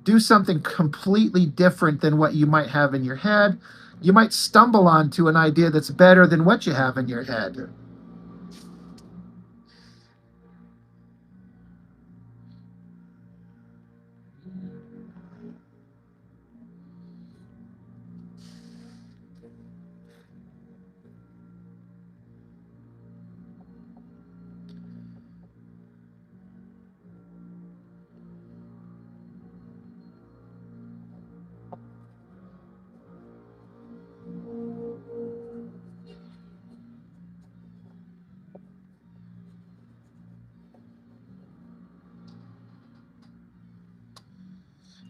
do something completely different than what you might have in your head, you might stumble onto an idea that's better than what you have in your head.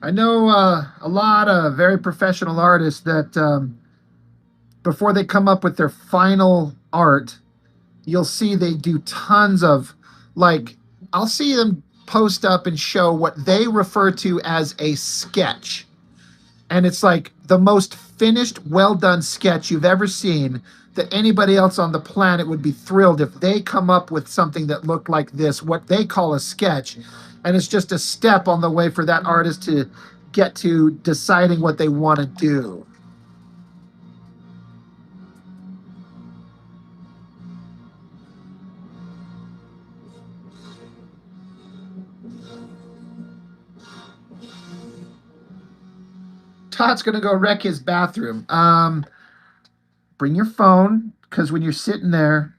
I know a lot of very professional artists that before they come up with their final art, you'll see they do tons of, like, I'll see them post up and show what they refer to as a sketch. And it's like the most finished, well done sketch you've ever seen, that anybody else on the planet would be thrilled if they come up with something that looked like this, what they call a sketch. And it's just a step on the way for that artist to get to deciding what they want to do. Todd's gonna go wreck his bathroom. Bring your phone, because when you're sitting there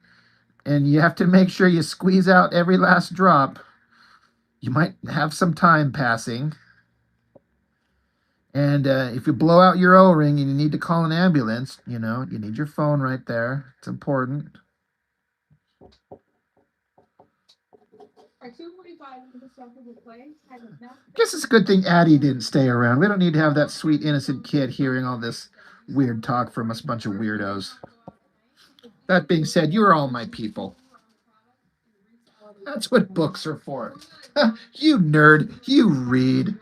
and you have to make sure you squeeze out every last drop, you might have some time passing. And if you blow out your O-ring and you need to call an ambulance, you need your phone right there. It's important. Our 245 indestructible clay has a I guess it's a good thing Addie didn't stay around. We don't need to have that sweet, innocent kid hearing all this weird talk from us bunch of weirdos. That being said, you're all my people. That's what books are for. You nerd, you read.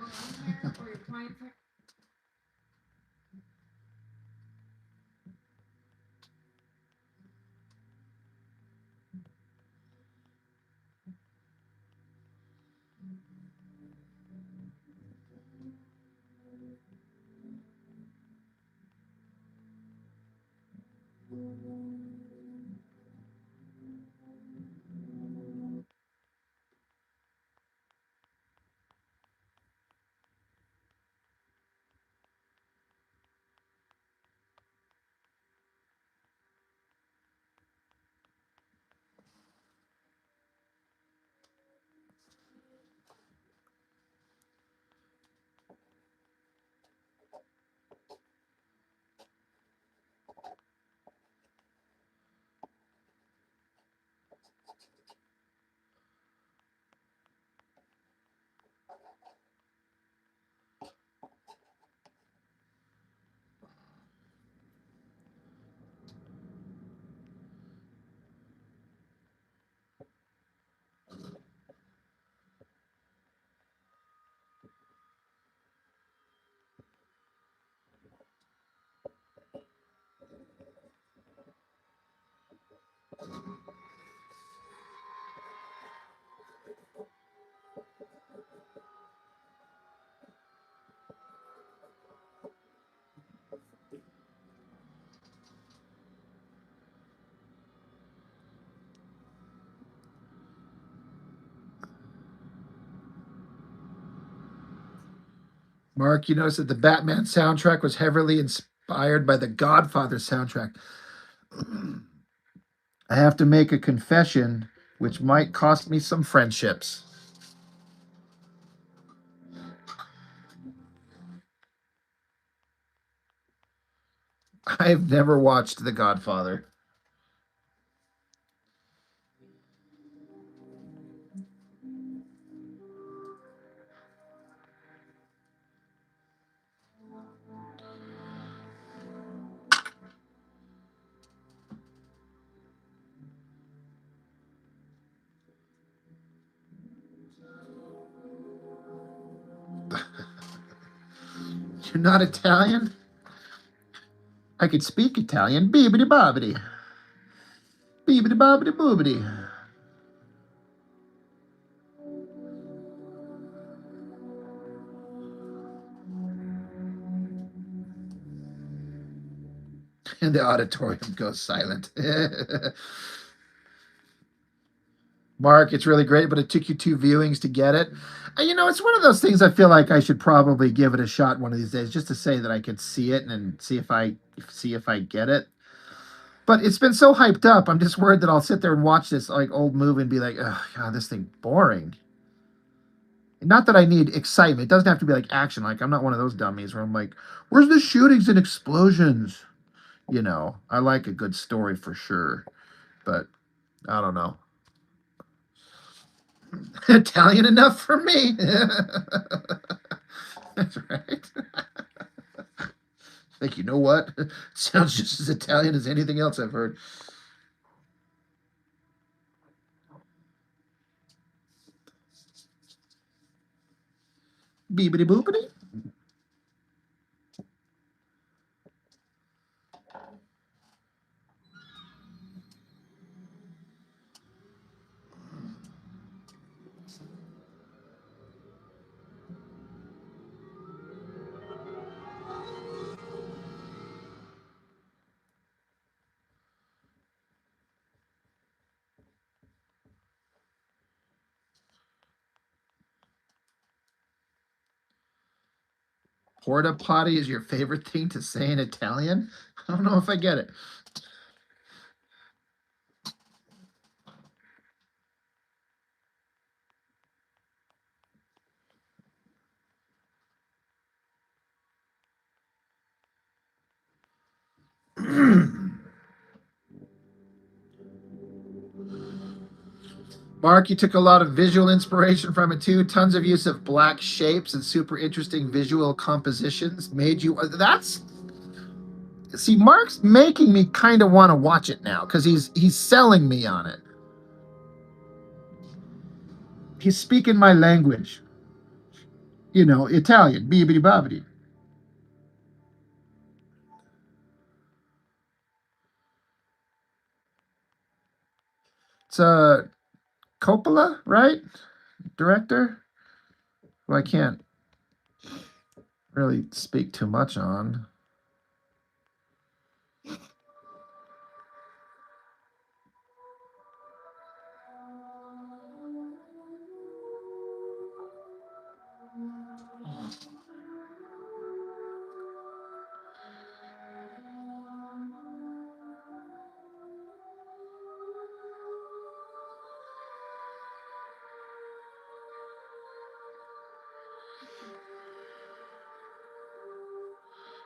Mark, you noticed that the Batman soundtrack was heavily inspired by the Godfather soundtrack. I have to make a confession, which might cost me some friendships. I've never watched The Godfather. You're not Italian? I could speak Italian. Beebity bobbity. Beebity bobbity boobity. And the auditorium goes silent. Mark, it's really great, but it took you 2 viewings to get it. You know, it's one of those things I feel like I should probably give it a shot one of these days, just to say that I could see it and see if I get it. But it's been so hyped up. I'm just worried that I'll sit there and watch this like old movie and be like, oh God, this thing boring. Not that I need excitement. It doesn't have to be like action. Like I'm not one of those dummies where I'm like, where's the shootings and explosions? You know, I like a good story for sure, but I don't know. Italian enough for me. That's right. Like, you know what? Sounds just as Italian as anything else I've heard. Beebity boopity. Porta potty is your favorite thing to say in Italian? I don't know if I get it. Mark, you took a lot of visual inspiration from it too. Tons of use of black shapes and super interesting visual compositions made you. See, Mark's making me kind of want to watch it now because he's selling me on it. He's speaking my language. You know, Italian. Beebity bobbity. It's Coppola, right? Director? Who I can't really speak too much on.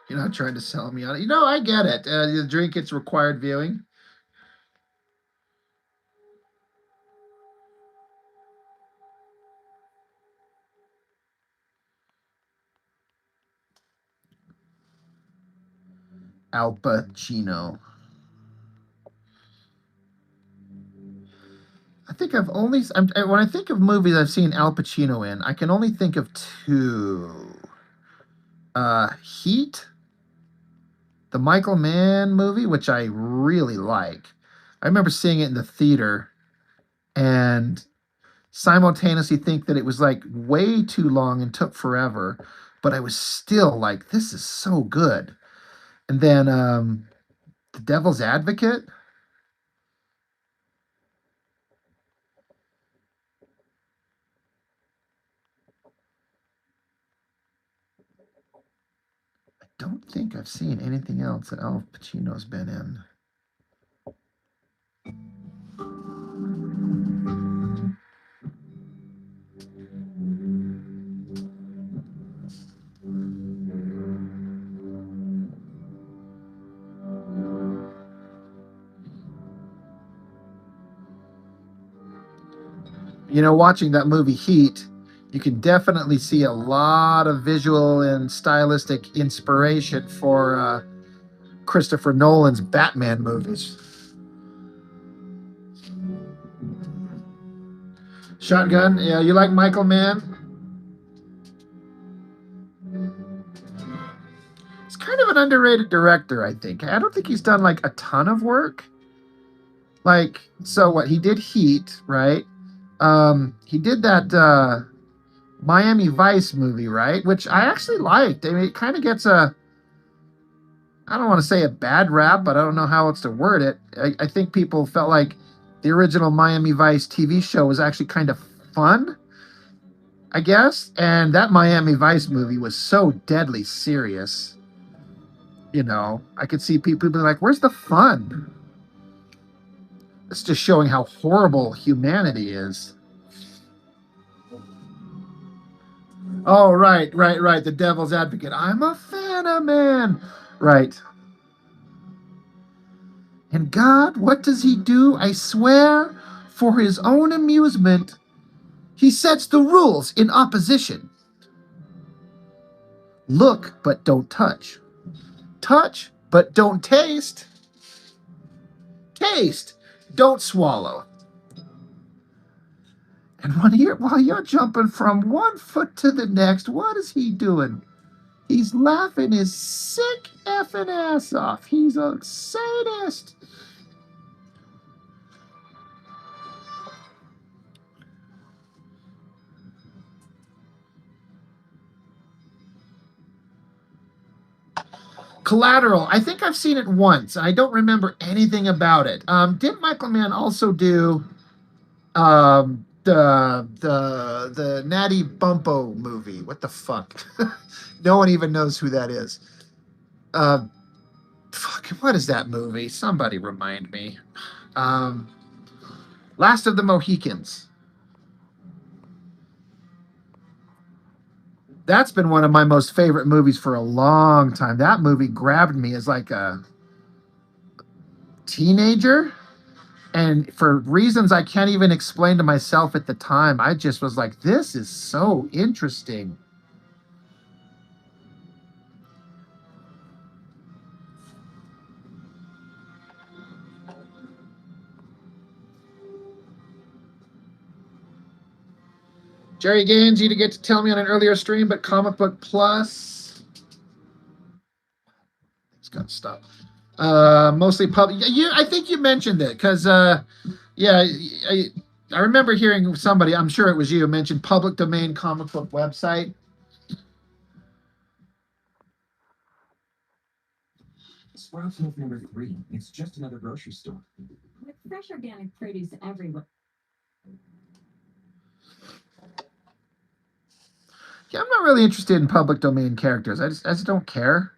You're not trying to sell me on it. You know, I get it. The drink, it's required viewing. Al Pacino. I think I've only when I think of movies I've seen Al Pacino in, I can only think of 2. Heat, the Michael Mann movie, which I really like. I remember seeing it in the theater and simultaneously think that it was like way too long and took forever, but I was still like, this is so good. And then The Devil's Advocate. I don't think I've seen anything else that Al Pacino's been in. You know, watching that movie Heat, you can definitely see a lot of visual and stylistic inspiration for Christopher Nolan's Batman movies. Shotgun, yeah, you like Michael Mann? He's kind of an underrated director, I think. I don't think he's done like a ton of work. Like, so what? He did Heat, right? He did that Miami Vice movie, right? Which I actually liked. I mean, it kind of gets a, I don't want to say a bad rap, but I don't know how else to word it. I think people felt like the original Miami Vice TV show was actually kind of fun, I guess. And that Miami Vice movie was so deadly serious. You know, I could see people be like, where's the fun? It's just showing how horrible humanity is. Oh, right. The devil's advocate. I'm a fan of man. Right. And God, what does he do? I swear, for his own amusement, he sets the rules in opposition. Look, but don't touch. Touch, but don't taste. Taste, don't swallow. And while you're jumping from one foot to the next, what is he doing? He's laughing his sick effing ass off. He's a sadist. Collateral. I think I've seen it once. I don't remember anything about it. Did Michael Mann also do the Natty Bumpo movie? What the fuck? No one even knows who that is. Fuck, what is that movie? Somebody remind me. Last of the Mohicans. That's been one of my most favorite movies for a long time. That movie grabbed me as like a teenager. And for reasons I can't even explain to myself at the time, I just was like, this is so interesting. Jerry Gaines, you didn't get to tell me on an earlier stream, but Comic Book Plus. It's got to stop. Mostly public. I think you mentioned it because, yeah, I remember hearing somebody, I'm sure it was you, mentioned public domain comic book website. Sprouts Milk number 3. It's just another grocery store. With fresh organic produce everywhere. Yeah, I'm not really interested in public domain characters. I just don't care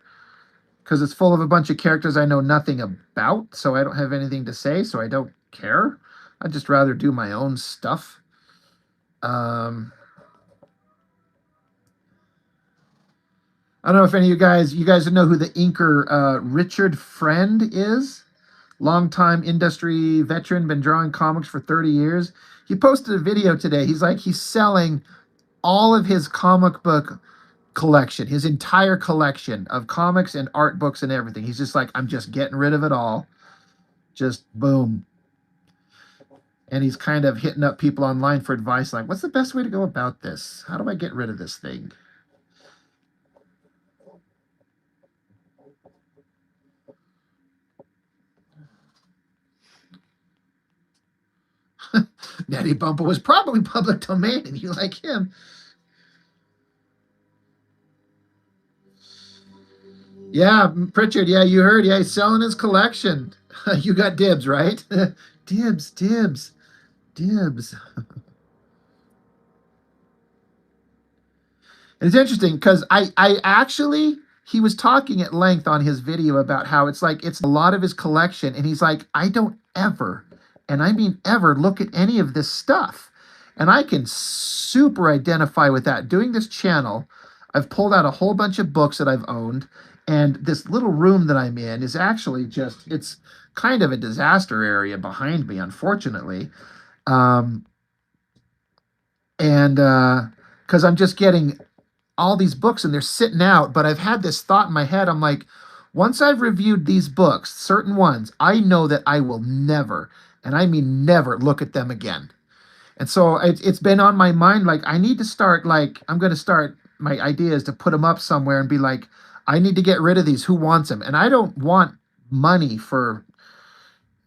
because it's full of a bunch of characters I know nothing about, so I don't have anything to say, so I don't care. I'd just rather do my own stuff. I don't know if any of you guys know who the inker Richard Friend is. Longtime industry veteran, been drawing comics for 30 years. He posted a video today. He's selling all of his comic book collection, his entire collection of comics and art books and everything. He's just like, I'm just getting rid of it all. Just boom. And he's kind of hitting up people online for advice, like, what's the best way to go about this? How do I get rid of this thing? Natty Bumper was probably public domain, and you like him. Yeah, Pritchard, yeah, you heard. Yeah, he's selling his collection. You got dibs, right? Dibs. It's interesting because I actually, he was talking at length on his video about how it's like, it's a lot of his collection. And he's like, I don't ever, and I mean ever, look at any of this stuff. And I can super identify with that. Doing this channel, I've pulled out a whole bunch of books that I've owned. And this little room that I'm in is actually just, it's kind of a disaster area behind me, unfortunately. And because I'm just getting all these books and they're sitting out, but I've had this thought in my head. I'm like, once I've reviewed these books, certain ones, I know that I will never, and I mean never, look at them again. And so it's been on my mind, like, I need to start, like, I'm going to start, my idea is to put them up somewhere and be like, I need to get rid of these. Who wants them? And I don't want money for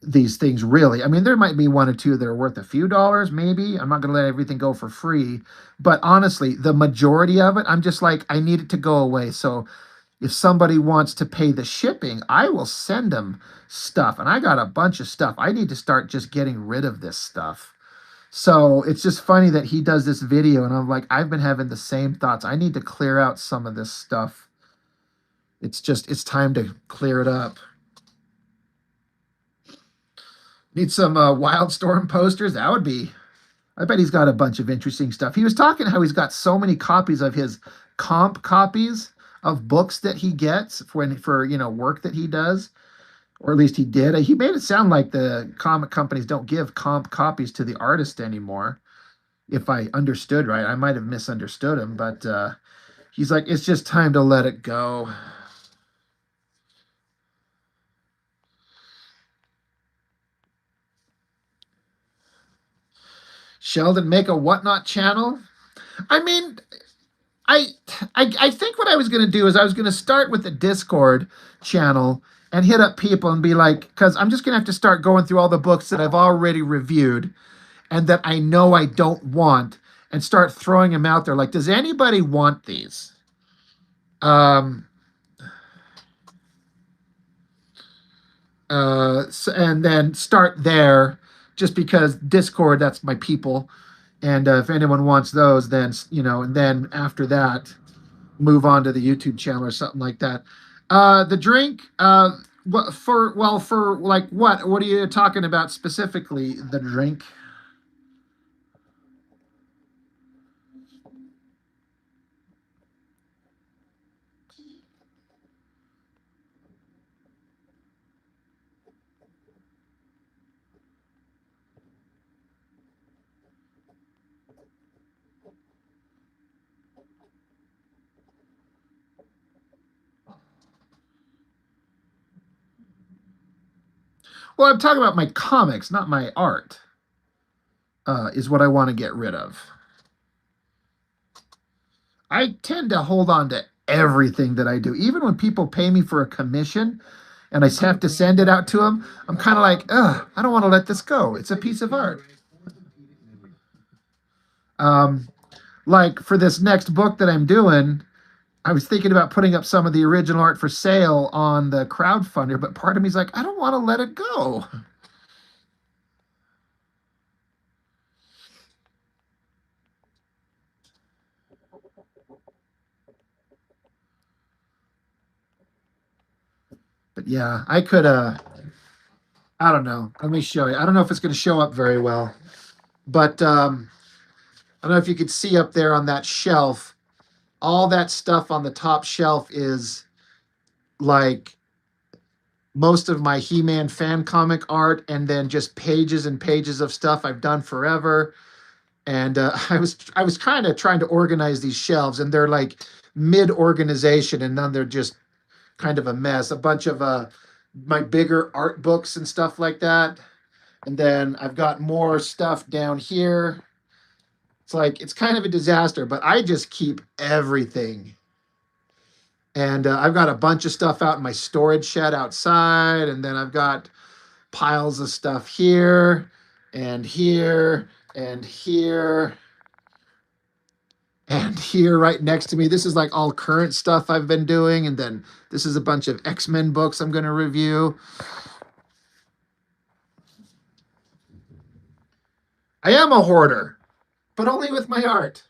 these things, really. I mean, there might be one or two that are worth a few dollars, maybe. I'm not going to let everything go for free. But honestly, the majority of it, I'm just like, I need it to go away. So if somebody wants to pay the shipping, I will send them stuff. And I got a bunch of stuff. I need to start just getting rid of this stuff. So it's just funny that he does this video, and I'm like, I've been having the same thoughts. I need to clear out some of this stuff. It's time to clear it up. Need some Wildstorm posters. That would be, I bet he's got a bunch of interesting stuff. He was talking how he's got so many copies of his comp copies of books that he gets for work that he does. Or at least he did. He made it sound like the comic companies don't give comp copies to the artist anymore. If I understood right, I might have misunderstood him, but he's like, it's just time to let it go. Sheldon, make a Whatnot channel. I mean, I think what I was going to do is I was going to start with the Discord channel and hit up people and be like, because I'm just going to have to start going through all the books that I've already reviewed and that I know I don't want, and start throwing them out there. Like, does anybody want these? And then start there, just because Discord, that's my people. And if anyone wants those, then, and then after that, move on to the YouTube channel or something like that. The drink, for like what? What are you talking about specifically, the drink? Well, I'm talking about my comics, not my art, is what I want to get rid of. I tend to hold on to everything that I do. Even when people pay me for a commission and I have to send it out to them, I'm kind of like, ugh, I don't want to let this go. It's a piece of art. Like for this next book that I'm doing, I was thinking about putting up some of the original art for sale on the crowdfunder, but part of me is like, I don't want to let it go. But yeah, I could, I don't know. Let me show you. I don't know if it's going to show up very well, but I don't know if you could see up there on that shelf, all that stuff on the top shelf is like most of my He-Man fan comic art, and then just pages and pages of stuff I've done forever. And I was kind of trying to organize these shelves, and they're like mid-organization, and then they're just kind of a mess. A bunch of my bigger art books and stuff like that. And then I've got more stuff down here. It's like, it's kind of a disaster, but I just keep everything. And I've got a bunch of stuff out in my storage shed outside. And then I've got piles of stuff here and here and here and here right next to me. This is like all current stuff I've been doing. And then this is a bunch of X-Men books I'm going to review. I am a hoarder, but only with my art.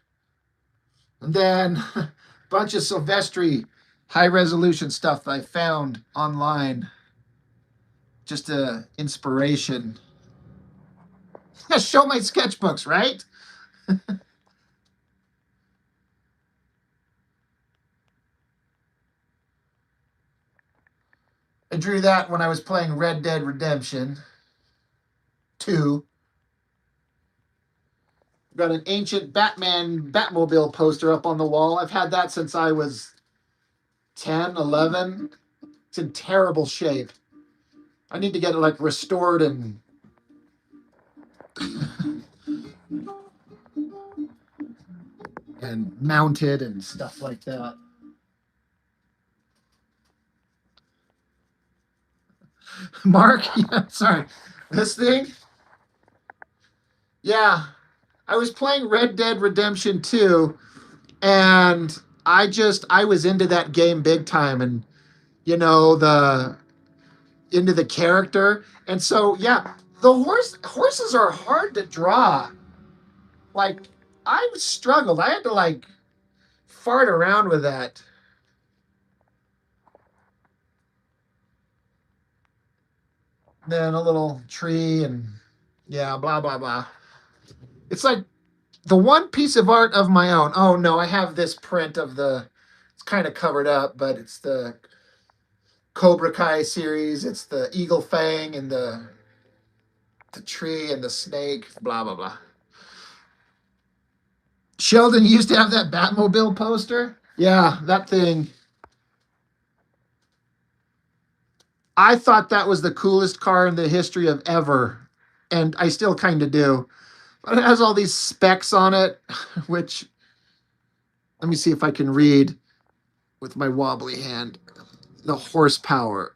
And then a bunch of Silvestri high-resolution stuff I found online. Just a inspiration. Show my sketchbooks, right? I drew that when I was playing Red Dead Redemption 2. Got an ancient Batmobile poster up on the wall. I've had that since I was 10, 11. It's in terrible shape. I need to get it like restored and mounted and stuff like that. Mark, yeah, sorry. This thing? Yeah. I was playing Red Dead Redemption 2 and I was into that game big time and the into the character. And so yeah, the horses are hard to draw. Like I struggled. I had to like fart around with that. Then a little tree and yeah, blah blah blah. It's like the one piece of art of my own. Oh no, I have this print of the. It's kind of covered up, but it's the Cobra Kai series. It's the Eagle Fang and the tree and the snake. Blah blah blah. Sheldon used to have that Batmobile poster. Yeah, that thing. I thought that was the coolest car in the history of ever, and I still kind of do. But it has all these specs on it, which let me see if I can read with my wobbly hand. The horsepower.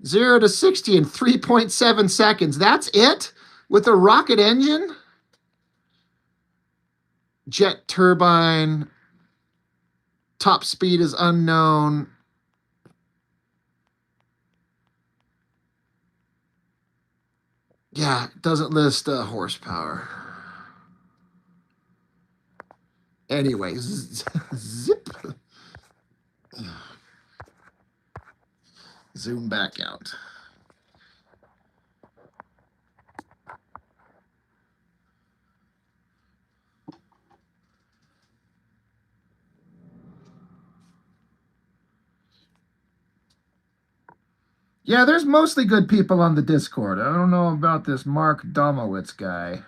0 to 60 in 3.7 seconds. That's it? With a rocket engine? Jet turbine. Top speed is unknown. Yeah, it doesn't list horsepower. Anyways, zip. Zoom back out. Yeah, there's mostly good people on the Discord. I don't know about this Mark Domowitz guy.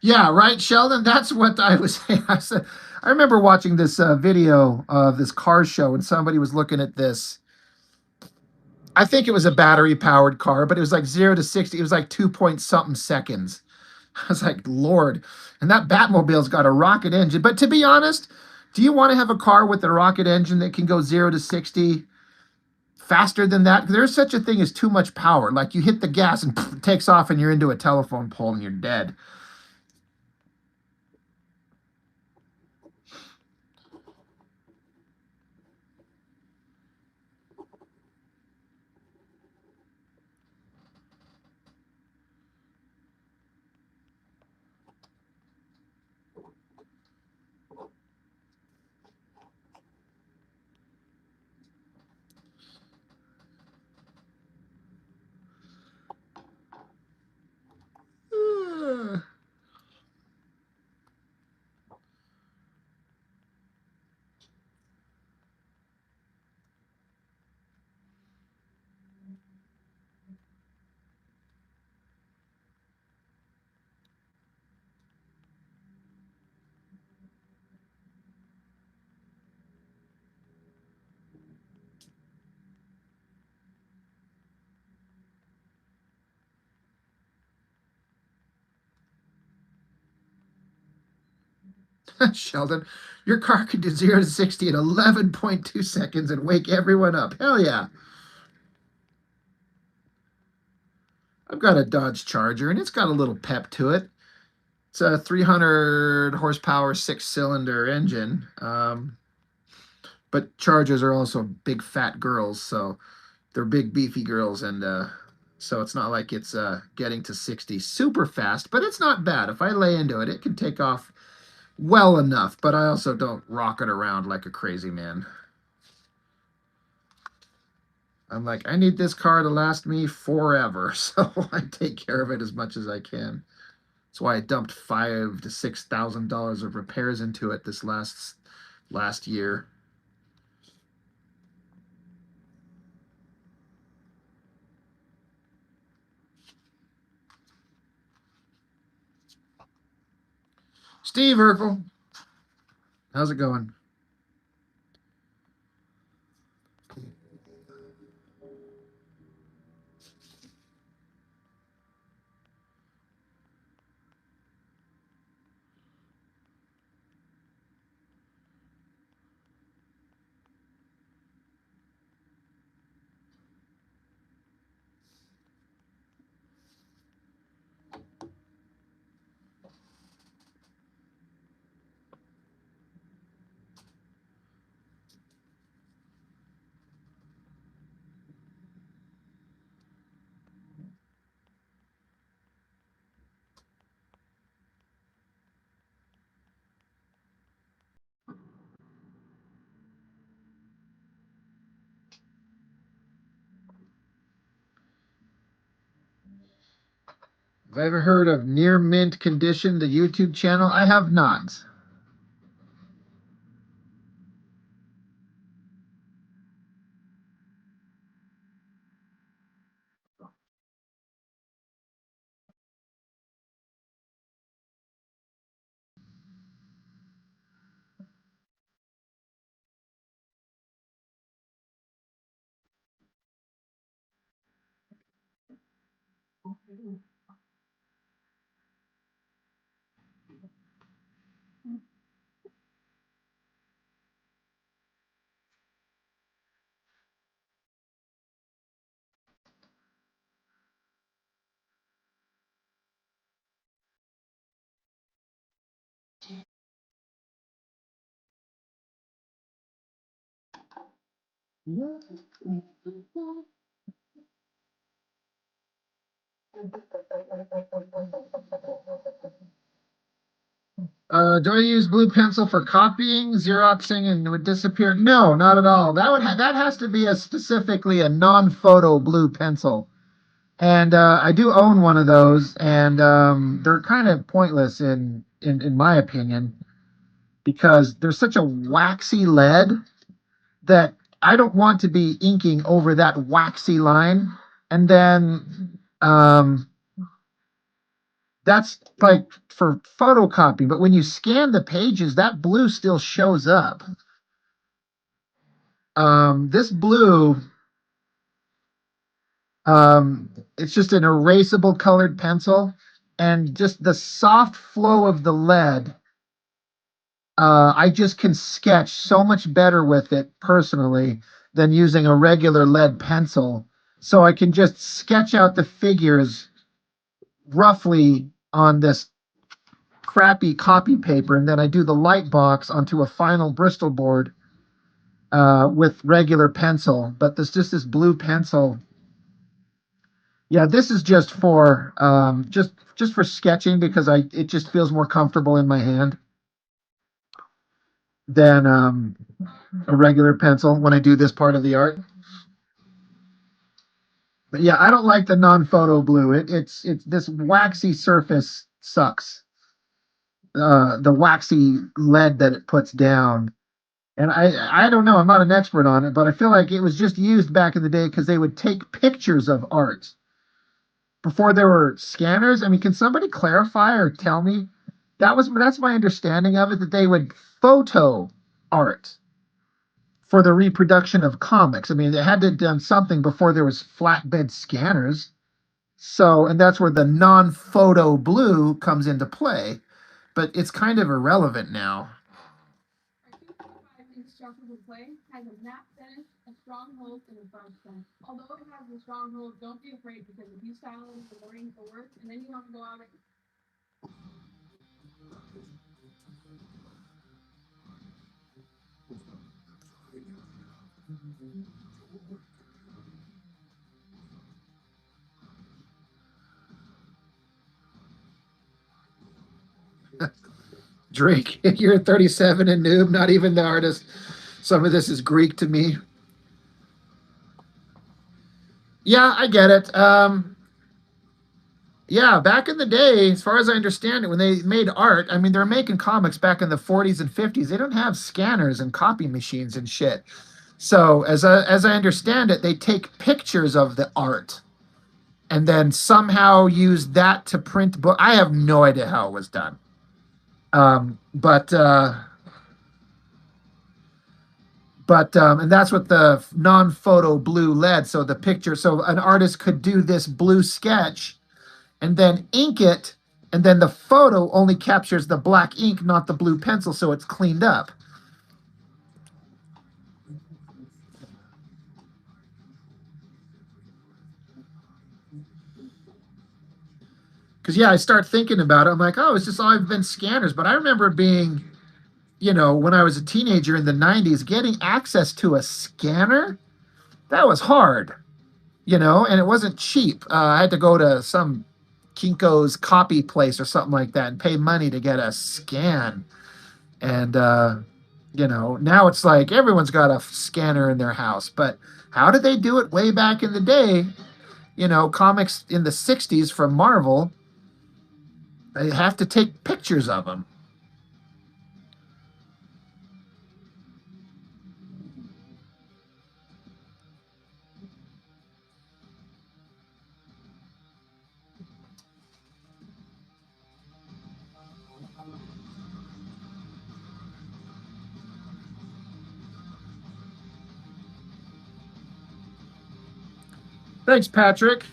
Yeah, right, Sheldon. That's what I was saying. I remember watching this video of this car show, and somebody was looking at this. I think it was a battery-powered car, but it was like 0 to 60. It was like 2 point something seconds. I was like, Lord. And that Batmobile's got a rocket engine. But to be honest, do you want to have a car with a rocket engine that can go 0 to 60 faster than that? There's such a thing as too much power. Like you hit the gas and it takes off and you're into a telephone pole and you're dead. Sheldon, your car can do 0 to 60 in 11.2 seconds and wake everyone up. Hell yeah. I've got a Dodge Charger and it's got a little pep to it. It's a 300 horsepower, 6-cylinder engine. But Chargers are also big fat girls, so they're big beefy girls, and so it's not like it's getting to 60 super fast, but it's not bad. If I lay into it, it can take off well enough, but I also don't rock it around like a crazy man. I'm like, I need this car to last me forever, so I take care of it as much as I can. That's why I dumped $5,000 to $6,000 of repairs into it this last year. Steve Urkel, how's it going? Have I ever heard of Near Mint Condition, the YouTube channel? I have not. Do I use blue pencil for copying, Xeroxing, and it would disappear? No, not at all. That has to be specifically a non-photo blue pencil. And I do own one of those, and they're kind of pointless in my opinion, because they're such a waxy lead that I don't want to be inking over that waxy line. And then that's like for photocopy, but when you scan the pages, that blue still shows up. This blue, it's just an erasable colored pencil, and just the soft flow of the lead. I just can sketch so much better with it personally than using a regular lead pencil. So I can just sketch out the figures roughly on this crappy copy paper, and then I do the light box onto a final Bristol board with regular pencil. But this blue pencil. Yeah, this is just for just for sketching, because it just feels more comfortable in my hand than a regular pencil when I do this part of the art. But yeah, I don't like the non-photo blue. It's this waxy surface sucks. The waxy lead that it puts down. And I don't know, I'm not an expert on it, but I feel like it was just used back in the day because they would take pictures of art before there were scanners. I mean, can somebody clarify or tell me? That's my understanding of it, that they would photo art for the reproduction of comics. I mean, they had to have done something before there was flatbed scanners. So, and that's where the non-photo blue comes into play, but it's kind of irrelevant now. Our 2.5 indestructible clay has a matte finish, a strong hold, and a firm scent. Although it has a strong hold, don't be afraid, because if you style it in the morning for work and then you want to go out Drake, you're 37 and noob, not even the artist. Some of this is Greek to me. Yeah, I get it. Yeah, back in the day, as far as I understand it, when they made art, I mean, they were making comics back in the 40s and 50s. They don't have scanners and copy machines and shit. So, as I understand it, they take pictures of the art and then somehow use that to print book. I have no idea how it was done. But and that's what the non-photo blue lead. So the picture, so an artist could do this blue sketch and then ink it, and then the photo only captures the black ink, not the blue pencil, so it's cleaned up. Because yeah, I start thinking about it. I'm like, oh, it's just always been scanners. But I remember being, when I was a teenager in the 90s, getting access to a scanner, that was hard, and it wasn't cheap. I had to go to some Kinko's copy place or something like that and pay money to get a scan. And, now it's like everyone's got a scanner in their house. But how did they do it way back in the day? Comics in the 60s from Marvel, I have to take pictures of them. Thanks, Patrick.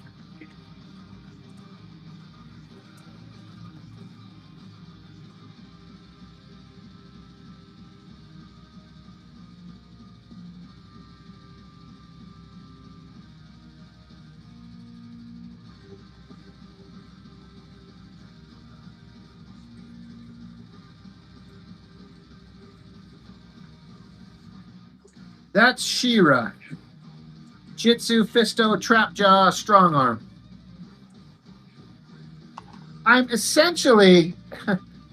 That's She-Ra. Jitsu, Fisto, Trap Jaw, Strong Arm. I'm essentially,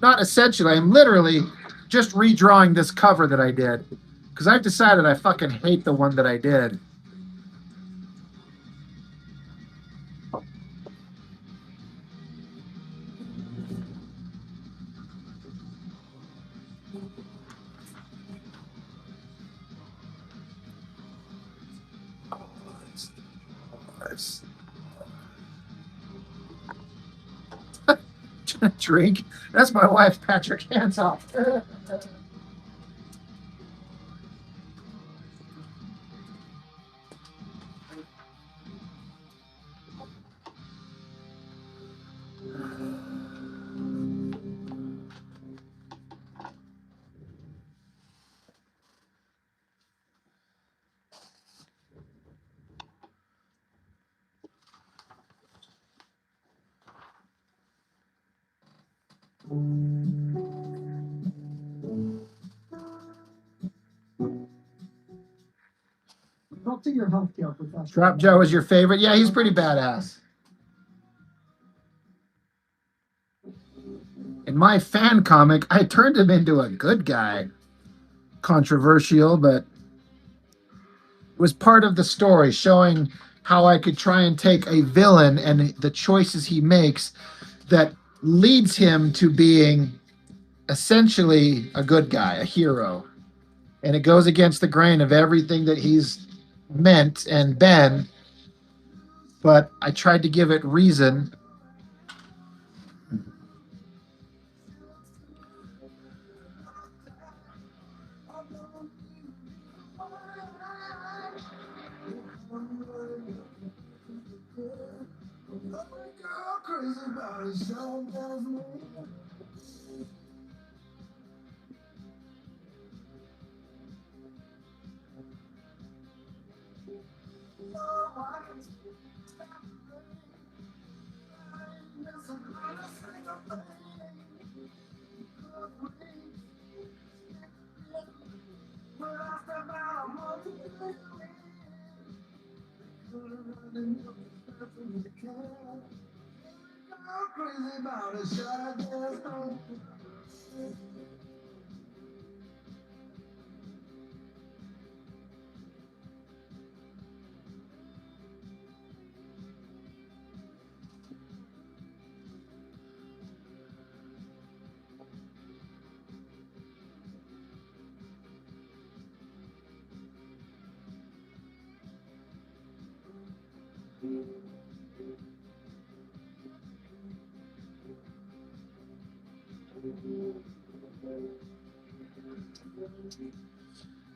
not essentially, I'm literally just redrawing this cover that I did. Because I've decided I fucking hate the one that I did. Drink. That's my wife, Patrick. Hands off. Talk to your healthcare professional. Trap Joe is your favorite? Yeah, he's pretty badass. In my fan comic, I turned him into a good guy. Controversial, but it was part of the story, showing how I could try and take a villain and the choices he makes that leads him to being essentially a good guy, a hero. And it goes against the grain of everything that he's meant and been, but I tried to give it reason.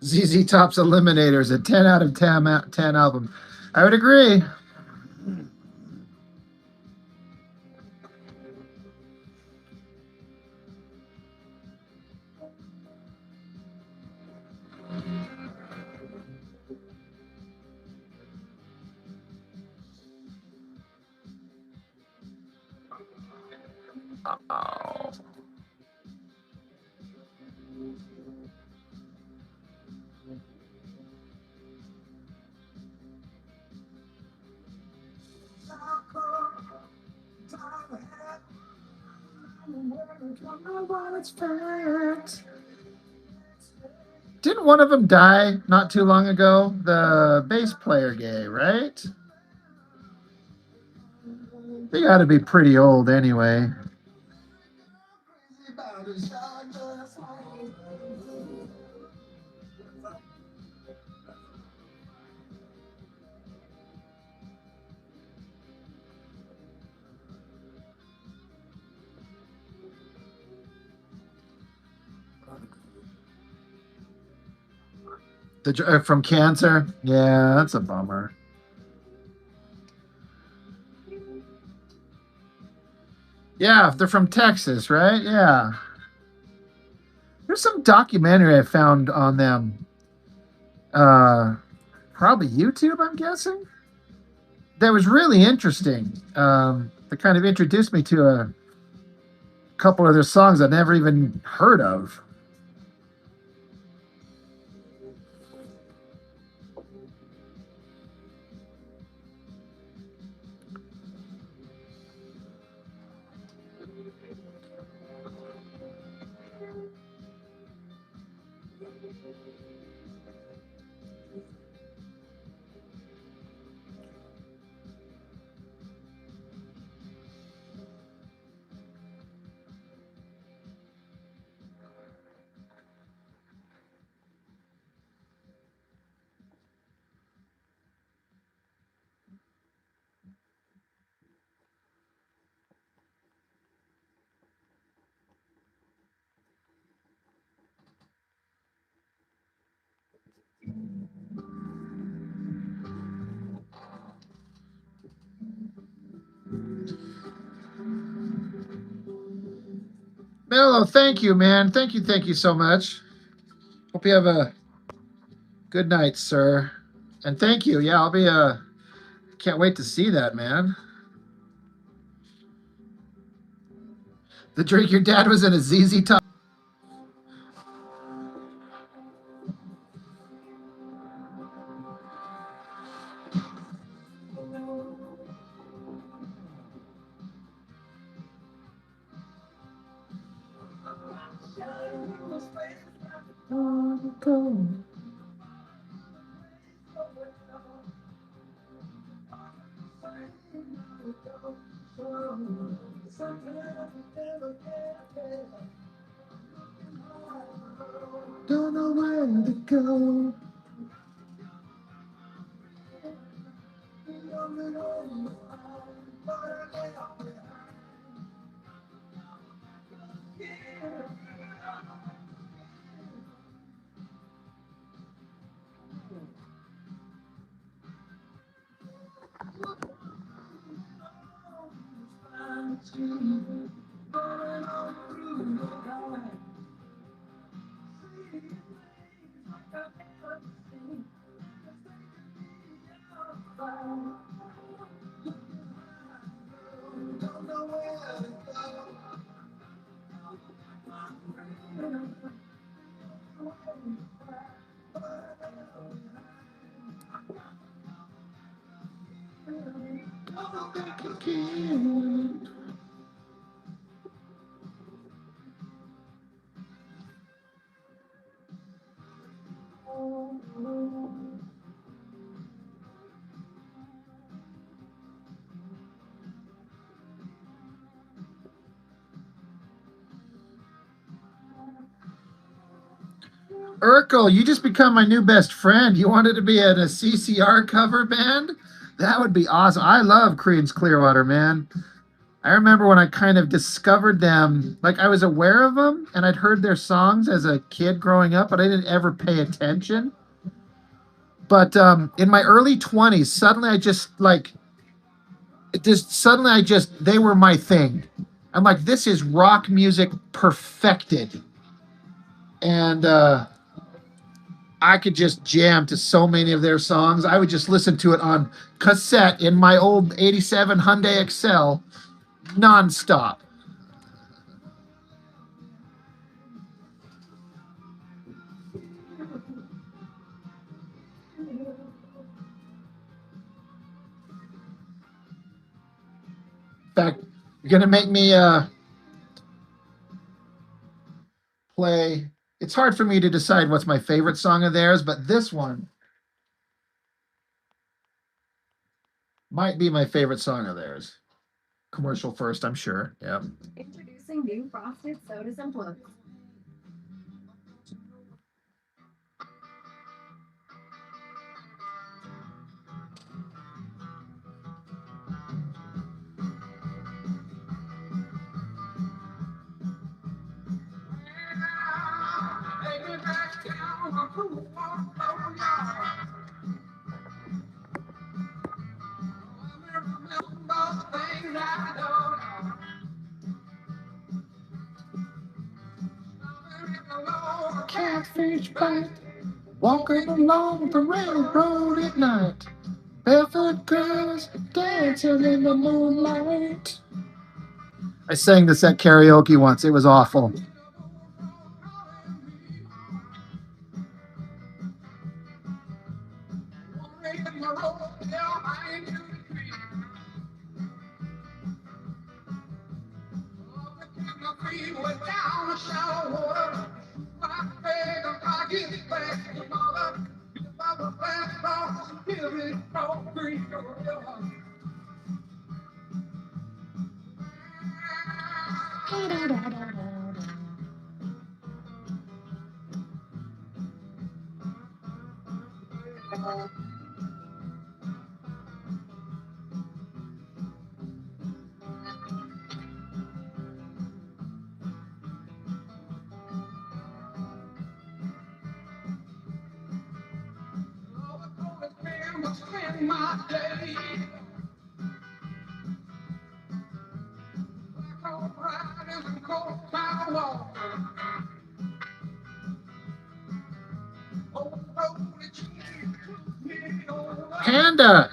ZZ Top's Eliminator is a 10 out of 10 album. I would agree. Uh-oh. Didn't one of them die not too long ago? The bass player gay, right? They got to be pretty old anyway. From Cancer. Yeah, that's a bummer. Yeah, they're from Texas, right? Yeah. There's some documentary I found on them. Probably YouTube, I'm guessing. That was really interesting. That kind of introduced me to a couple of their songs I'd never even heard of. Mello, thank you, man. Thank you so much. Hope you have a good night, sir. And thank you. Yeah, I'll be can't wait to see that, man. The drink your dad was in a ZZ Top. Don't know where to go. Urkel, you just become my new best friend. You wanted to be in a CCR cover band? That would be awesome. I love Creedence Clearwater, man. I remember when I kind of discovered them, like I was aware of them and I'd heard their songs as a kid growing up, but I didn't ever pay attention. But in my early 20s, suddenly they were my thing. I'm like, this is rock music perfected. And I could just jam to so many of their songs. I would just listen to it on cassette in my old 87 Hyundai Excel nonstop. In fact, you're going to make me play. It's hard for me to decide what's my favorite song of theirs, but this one might be my favorite song of theirs. commercial first, I'm sure. Yeah. Introducing new frosted sodas and floats. Catfish bite, walking along the railroad at night. Barefoot girls dancing in the moonlight. I sang this at karaoke once. It was awful. Panda,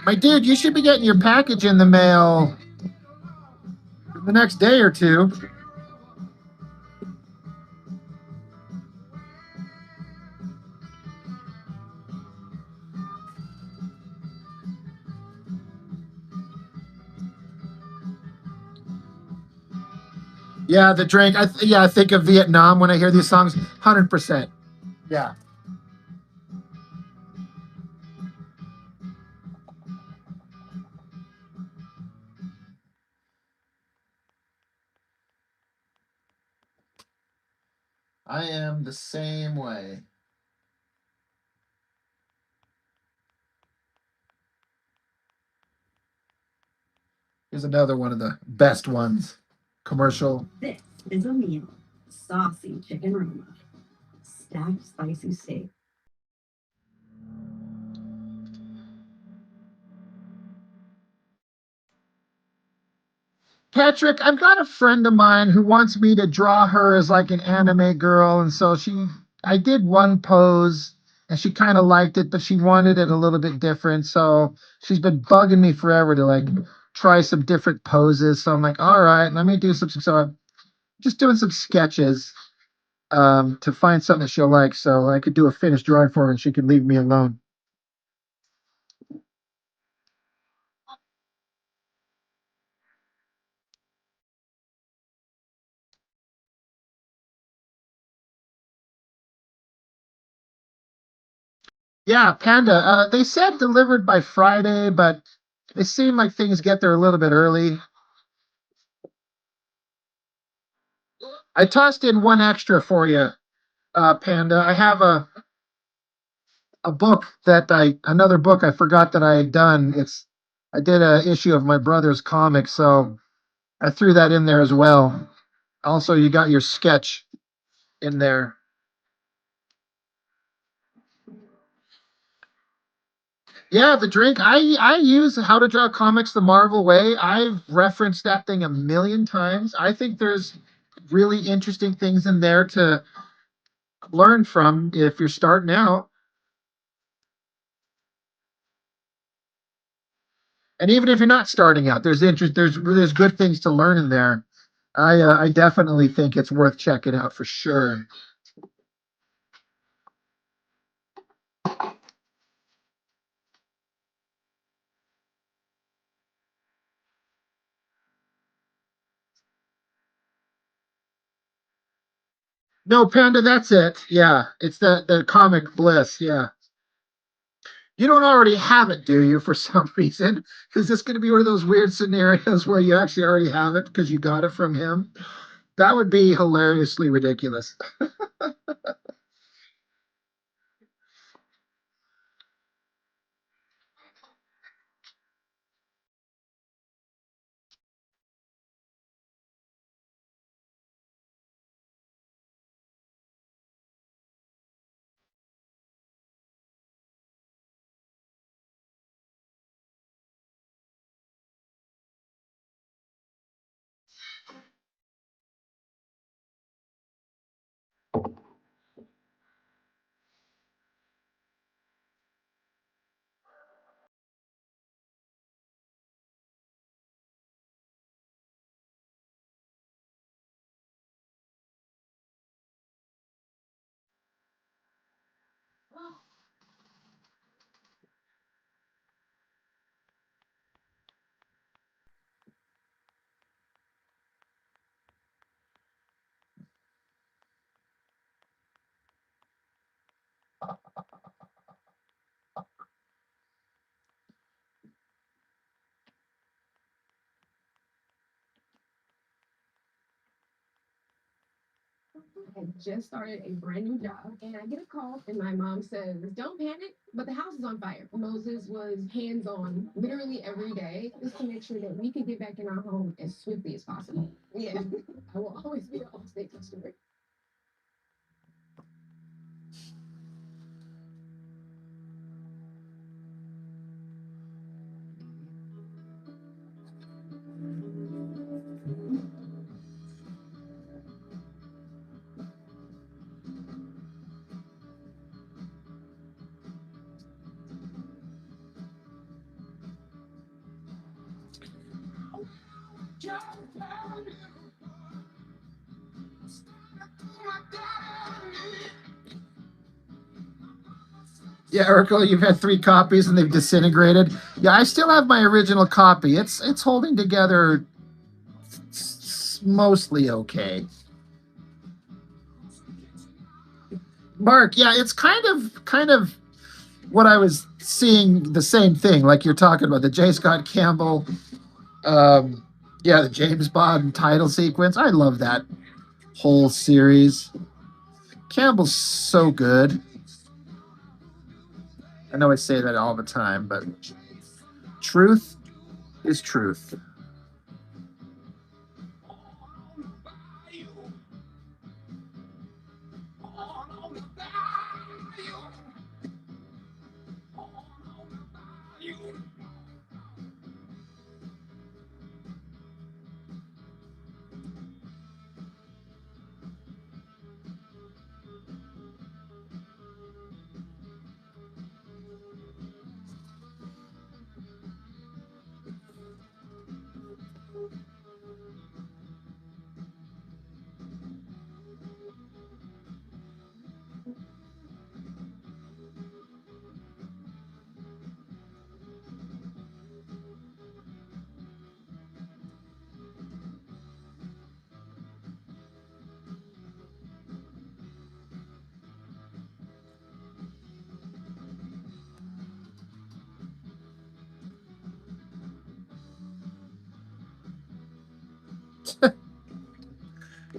my dude, you should be getting your package in the mail the next day or two. Yeah, the drink. I think of Vietnam when I hear these songs. 100%. Yeah. I am the same way. Here's another one of the best ones. Commercial. This is a meal. Saucy chicken roma. Stacked spicy steak. Patrick, I've got a friend of mine who wants me to draw her as like an anime girl, and so I did one pose, and she kind of liked it, but she wanted it a little bit different, so she's been bugging me forever to like try some different poses. So I'm like, all right, let me do some. So I'm just doing some sketches to find something that she'll like, so I could do a finished drawing for her, and she could leave me alone. Yeah, Panda. They said delivered by Friday, but it seemed like things get there a little bit early. I tossed in one extra for you, Panda. I have a book another book I forgot that I had done. I did a issue of my brother's comic, so I threw that in there as well. Also, you got your sketch in there. Yeah, the drink. I use How to Draw Comics the Marvel Way. I've referenced that thing a million times. I think there's really interesting things in there to learn from if you're starting out. And even if you're not starting out, there's good things to learn in there. I definitely think it's worth checking out for sure. No, Panda, that's it. Yeah, it's the comic Bliss. Yeah. You don't already have it, do you, for some reason? Is this going to be one of those weird scenarios where you actually already have it because you got it from him? That would be hilariously ridiculous. I just started a brand new job and I get a call and my mom says, "Don't panic, but the house is on fire." Moses was hands on literally every day just to make sure that we could get back in our home as swiftly as possible. Yeah, I will always be an Allstate customer. Yeah, Urkel, you've had 3 copies and they've disintegrated. Yeah, I still have my original copy. It's holding together mostly okay. Mark, yeah, it's kind of what I was seeing, the same thing like you're talking about, the J. Scott Campbell, yeah, the James Bond title sequence. I love that whole series. Campbell's so good. I know I say that all the time, but truth is truth.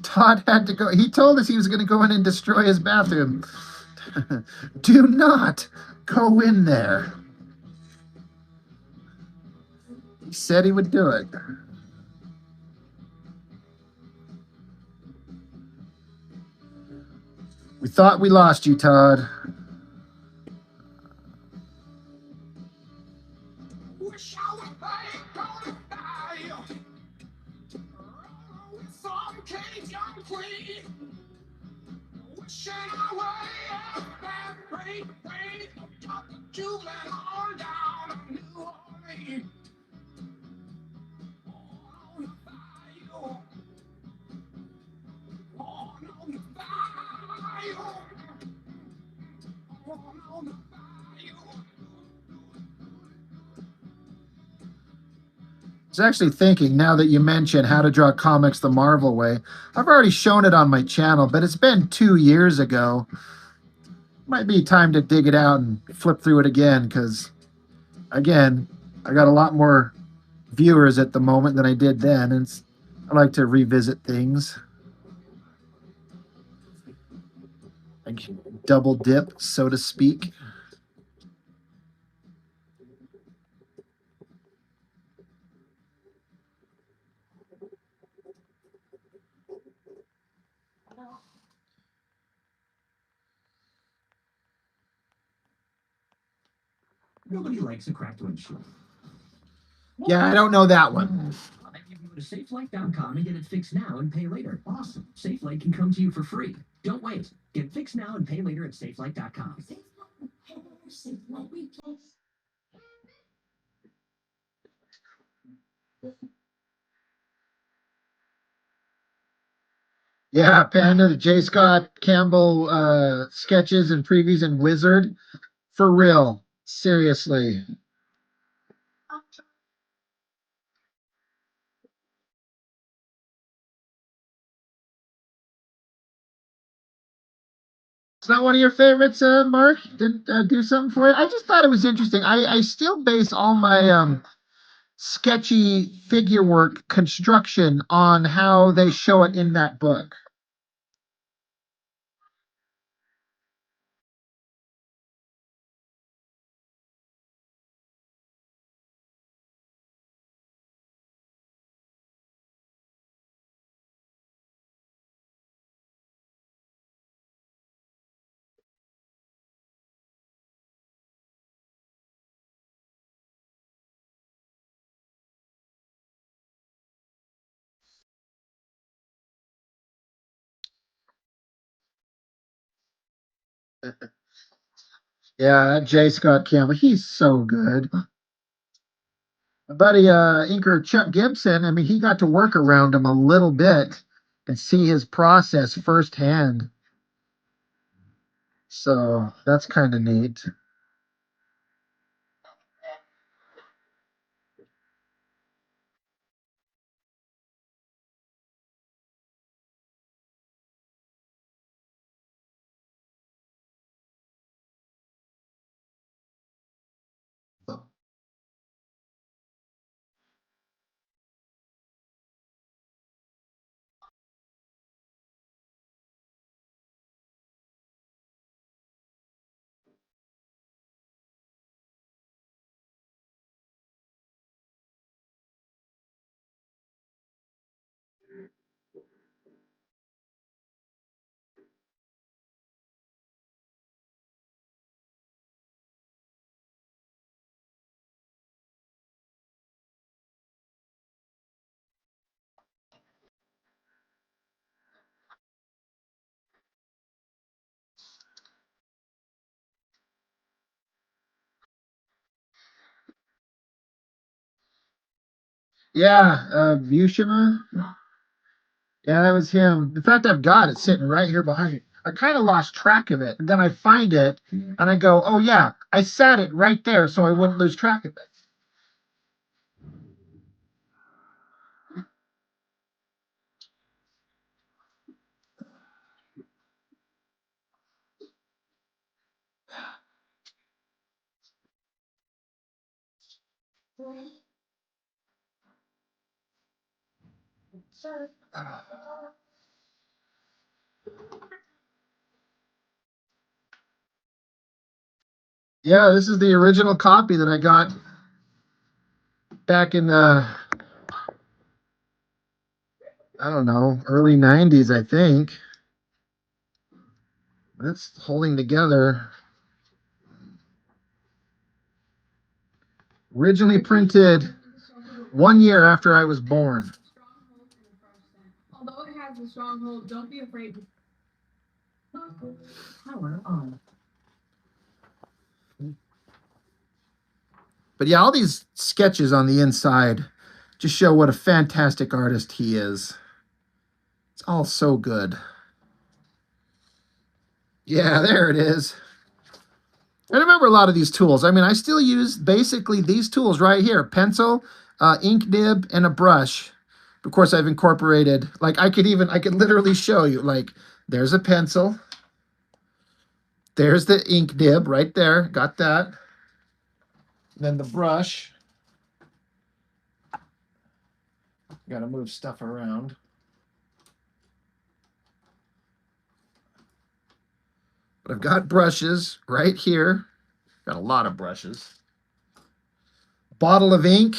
Todd had to go. He told us he was going to go in and destroy his bathroom. Do not go in there. He said he would do it. We thought we lost you, Todd. I was actually thinking, now that you mention How to Draw Comics the Marvel Way, I've already shown it on my channel, but it's been 2 years ago. Might be time to dig it out and flip through it again, because, again, I got a lot more viewers at the moment than I did then, and I like to revisit things. Like double dip, so to speak. Nobody likes a cracked windshield. Yeah, I don't know that one. I give you to SafeLight.com and get it fixed now and pay later. Awesome. SafeLight can come to you for free. Don't wait. Get fixed now and pay later at SafeLight.com. Yeah, Panda, the J. Scott Campbell sketches and previews and Wizard. For real. Seriously. It's not one of your favorites, Mark? Didn't do something for it? I just thought it was interesting. I still base all my sketchy figure work construction on how they show it in that book. Yeah, J. Scott Campbell, he's so good. My buddy inker Chuck Gibson, I mean, he got to work around him a little bit and see his process firsthand. So that's kind of neat. Yeah, Vushima. Yeah, that was him. In fact, I've got it sitting right here behind me. I kind of lost track of it, and then I find it, and I go, "Oh yeah, I sat it right there, so I wouldn't lose track of it." Yeah, this is the original copy that I got back in the, I don't know, early 90s, I think. It's holding together. Originally printed 1 year after I was born. Although it has a stronghold, don't be afraid. Power on. But yeah, all these sketches on the inside just show what a fantastic artist he is. It's all so good. Yeah, there it is. I remember a lot of these tools. I mean, I still use basically these tools right here: pencil, ink nib, and a brush. Of course, I've incorporated, like I could literally show you, like, there's a pencil. There's the ink nib right there. Got that. Then the brush. Got to move stuff around. But I've got brushes right here. Got a lot of brushes. Bottle of ink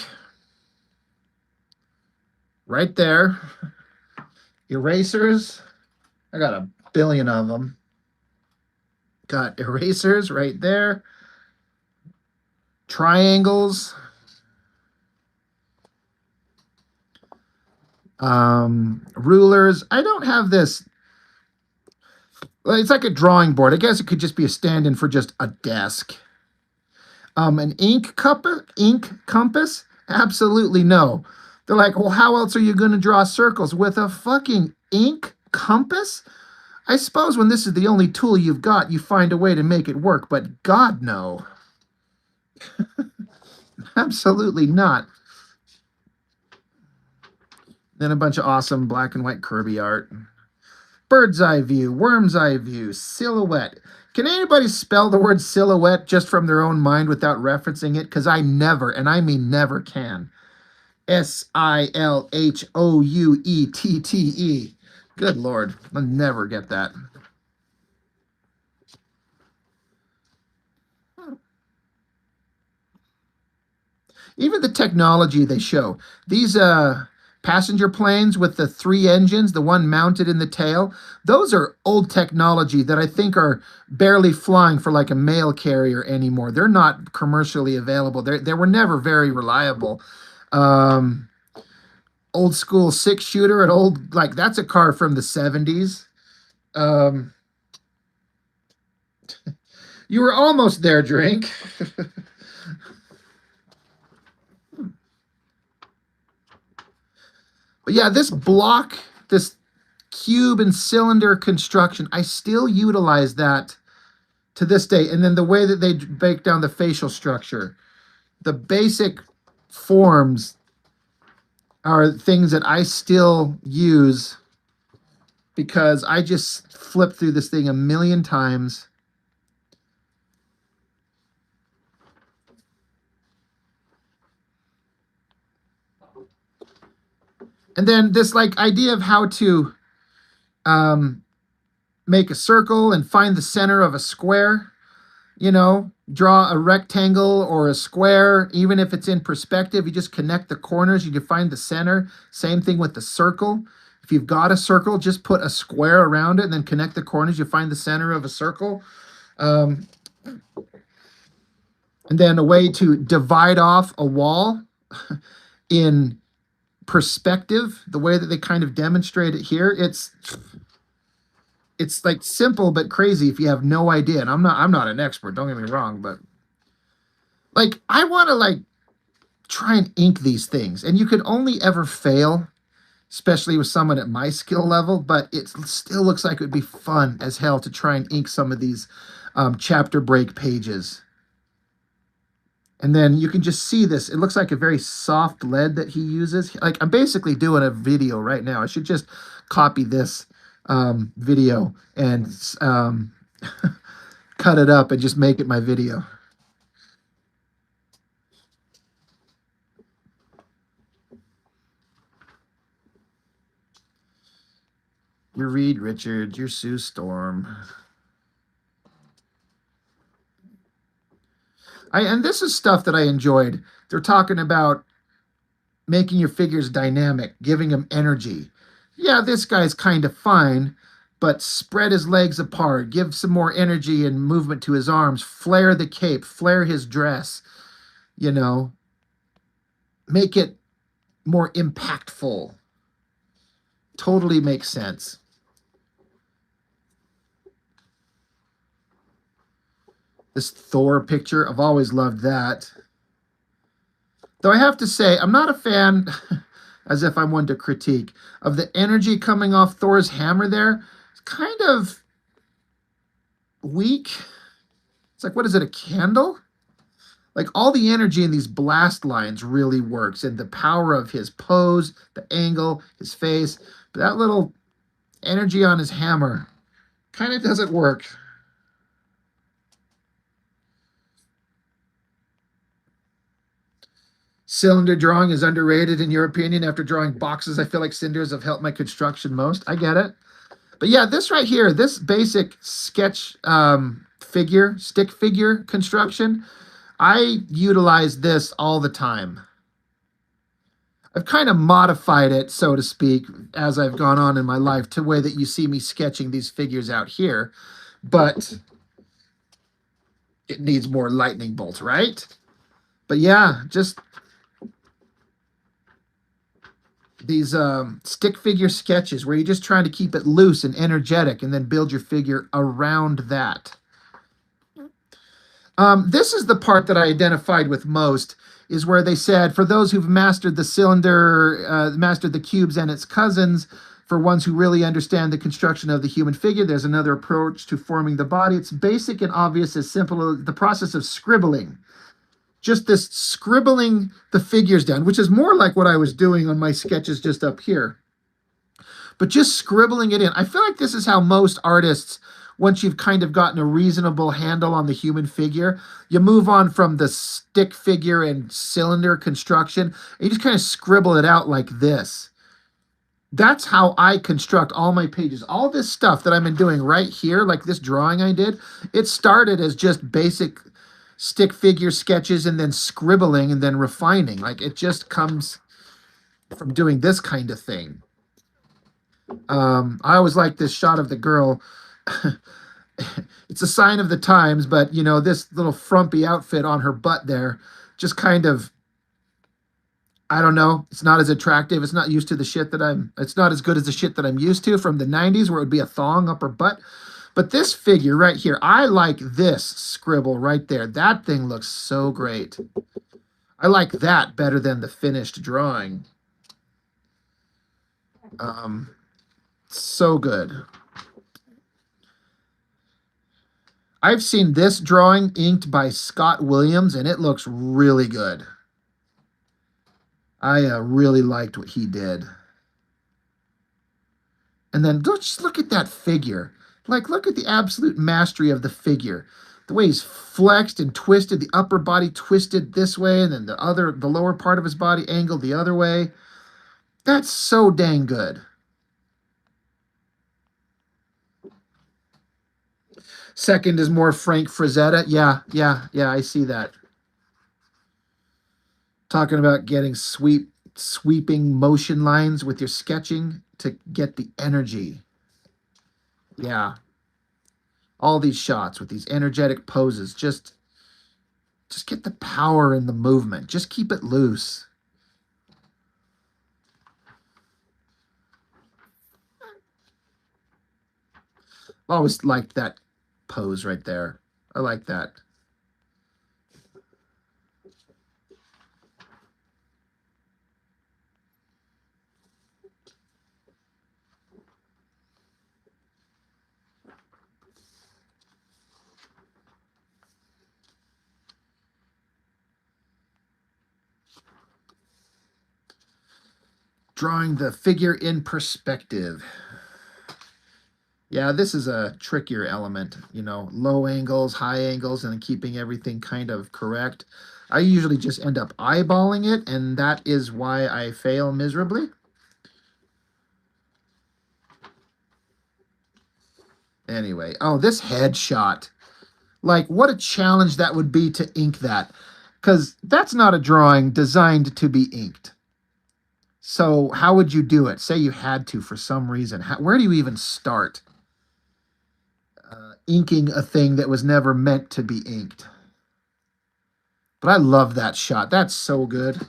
right there. Erasers. I got a billion of them. Got erasers right there. Triangles. Rulers. I don't have this. Well, it's like a drawing board. I guess it could just be a stand-in for just a desk. An ink compass? Absolutely no. They're like, well, how else are you going to draw circles with a fucking ink compass? I suppose when this is the only tool you've got, you find a way to make it work, but God, no. Absolutely not. Then a bunch of awesome black and white Kirby art. Bird's eye view, worm's eye view, silhouette. Can anybody spell the word silhouette just from their own mind without referencing it? Because I never, and I mean never can. Silhouette. Good Lord, I'll never get that. Even the technology they show. These passenger planes with the 3 engines, the one mounted in the tail, those are old technology that I think are barely flying for like a mail carrier anymore. They're not commercially available. They were never very reliable. Old school 6-shooter, an old, like, that's a car from the 70s. You were almost there, Drink. But yeah, this block, this cube and cylinder construction, I still utilize that to this day. And then the way that they break down the facial structure, the basic forms are things that I still use because I just flipped through this thing a million times. And then this like idea of how to make a circle and find the center of a square, you know, draw a rectangle or a square, even if it's in perspective, you just connect the corners, you can find the center. Same thing with the circle. If you've got a circle, just put a square around it and then connect the corners, you find the center of a circle. And then a way to divide off a wall in perspective, the way that they kind of demonstrate it here, it's like simple but crazy if you have no idea. And I'm not an expert, don't get me wrong, but like I want to like try and ink these things, and you could only ever fail, especially with someone at my skill level, but it still looks like it would be fun as hell to try and ink some of these chapter break pages. And then you can just see this. It looks like a very soft lead that he uses. Like I'm basically doing a video right now. I should just copy this video and cut it up and just make it my video. You're Reed Richards. You're Sue Storm. And this is stuff that I enjoyed. They're talking about making your figures dynamic, giving them energy. Yeah, this guy's kind of fine, but spread his legs apart, give some more energy and movement to his arms, flare the cape, flare his dress, you know, make it more impactful. Totally makes sense. This Thor picture, I've always loved that. Though I have to say, I'm not a fan, as if I'm one to critique, of the energy coming off Thor's hammer there. It's kind of weak. It's like, what is it, a candle? Like all the energy in these blast lines really works, and the power of his pose, the angle, his face. But that little energy on his hammer kind of doesn't work. Cylinder drawing is underrated in your opinion. After drawing boxes, I feel like cinders have helped my construction most. I get it. But yeah, this right here, this basic sketch figure, stick figure construction, I utilize this all the time. I've kind of modified it, so to speak, as I've gone on in my life to the way that you see me sketching these figures out here. But it needs more lightning bolts, right? But yeah, just these stick figure sketches where you're just trying to keep it loose and energetic and then build your figure around that. This is the part that I identified with most, is where they said, for those who've mastered the cylinder, mastered the cubes and its cousins, for ones who really understand the construction of the human figure, there's another approach to forming the body. It's basic and obvious, as simple as the process of scribbling. Just this scribbling the figures down, which is more like what I was doing on my sketches just up here. But just scribbling it in. I feel like this is how most artists, once you've kind of gotten a reasonable handle on the human figure, you move on from the stick figure and cylinder construction, and you just kind of scribble it out like this. That's how I construct all my pages. All this stuff that I've been doing right here, like this drawing I did, it started as just basic stick figure sketches and then scribbling and then refining. Like it just comes from doing this kind of thing. I always like this shot of the girl. It's a sign of the times, but you know, this little frumpy outfit on her butt there just kind of, I don't know, it's not as attractive. It's not used to the shit that it's not as good as the shit that I'm used to from the 90s where it would be a thong up her butt. But this figure right here, I like this scribble right there. That thing looks so great. I like that better than the finished drawing. So good. I've seen this drawing inked by Scott Williams, and it looks really good. I really liked what he did. And then just look at that figure. Like, look at the absolute mastery of the figure. The way he's flexed and twisted, the upper body twisted this way, and then the lower part of his body angled the other way. That's so dang good. Second is more Frank Frazetta. Yeah, I see that. Talking about getting sweeping motion lines with your sketching to get the energy. Yeah. All these shots with these energetic poses. Just get the power in the movement. Just keep it loose. I always liked that pose right there. I like that. Drawing the figure in perspective. Yeah, this is a trickier element, you know, low angles, high angles, and keeping everything kind of correct. I usually just end up eyeballing it, and that is why I fail miserably. Anyway, oh, this headshot. Like, what a challenge that would be to ink that. Because that's not a drawing designed to be inked. So how would you do it? Say you had to for some reason. Where do you even start inking a thing that was never meant to be inked? But I love that shot. That's so good.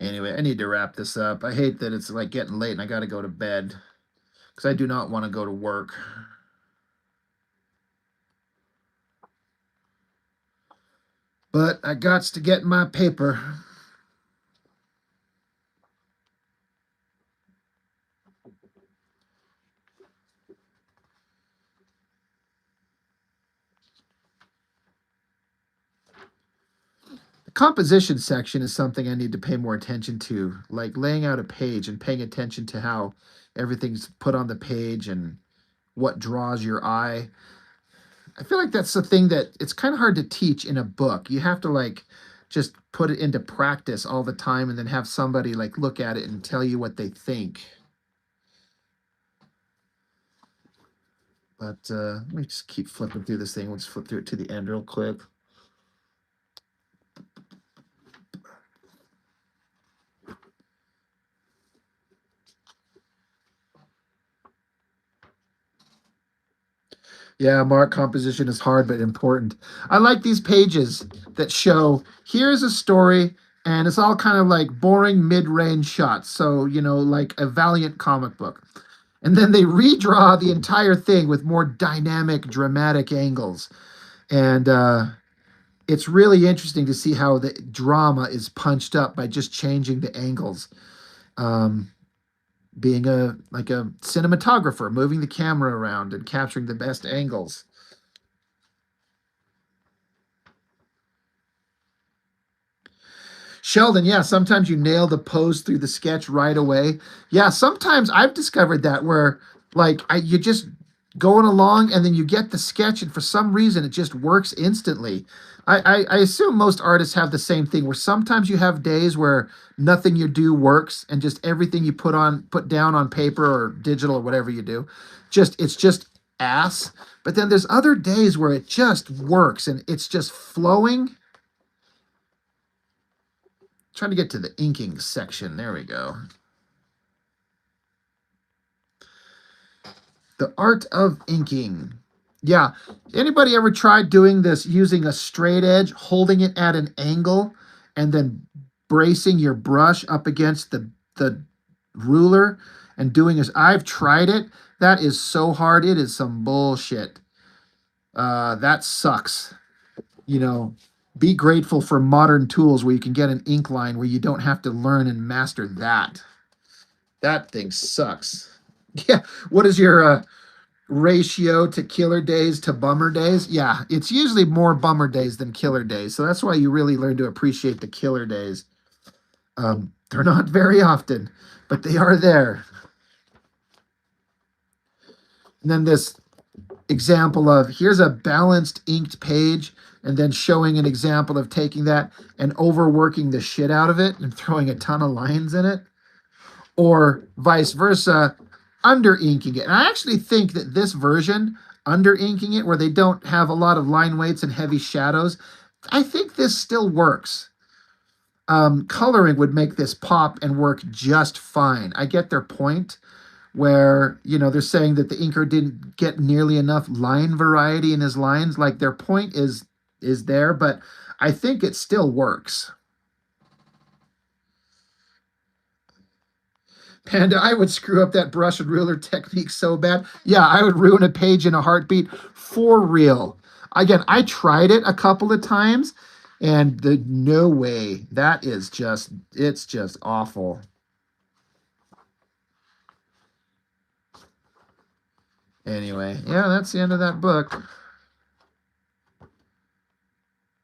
Anyway, I need to wrap this up. I hate that it's like getting late and I got to go to bed because I do not want to go to work. But I got to get my paper. The composition section is something I need to pay more attention to, like laying out a page and paying attention to how everything's put on the page and what draws your eye. I feel like that's the thing that it's kind of hard to teach in a book. You have to like just put it into practice all the time and then have somebody like look at it and tell you what they think. But let me just keep flipping through this thing. We'll just flip through it to the end real quick. Yeah, Mark, composition is hard but important. I like these pages that show here's a story and it's all kind of like boring mid-range shots. So, you know, like a Valiant comic book. And then they redraw the entire thing with more dynamic, dramatic angles. And it's really interesting to see how the drama is punched up by just changing the angles. Being a cinematographer, moving the camera around and capturing the best angles. Sheldon, yeah, sometimes you nail the pose through the sketch right away. Yeah, sometimes I've discovered that where like you just going along and then you get the sketch and for some reason it just works instantly. I assume most artists have the same thing where sometimes you have days where nothing you do works and just everything you put down on paper or digital or whatever you do, it's just ass. But then there's other days where it just works and it's just flowing. Trying to get to the inking section. There we go. The art of inking. Yeah. Anybody ever tried doing this using a straight edge, holding it at an angle, and then bracing your brush up against the ruler and doing this? I've tried it. That is so hard. It is some bullshit. That sucks. You know, be grateful for modern tools where you can get an ink line where you don't have to learn and master that. That thing sucks. Yeah. What is your ratio to killer days to bummer days? Yeah, it's usually more bummer days than killer days. So that's why you really learn to appreciate the killer days. They're not very often, but they are there. And then this example of here's a balanced inked page and then showing an example of taking that and overworking the shit out of it and throwing a ton of lines in it, or vice versa, under inking it. And I actually think that this version, under inking it, where they don't have a lot of line weights and heavy shadows, I think this still works. Coloring would make this pop and work just fine. I get their point where, you know, they're saying that the inker didn't get nearly enough line variety in his lines. Like their point is there, but I think it still works. Panda, I would screw up that brush and ruler technique so bad. Yeah, I would ruin a page in a heartbeat for real. Again, I tried it a couple of times and no way. That is it's just awful. Anyway, yeah, that's the end of that book.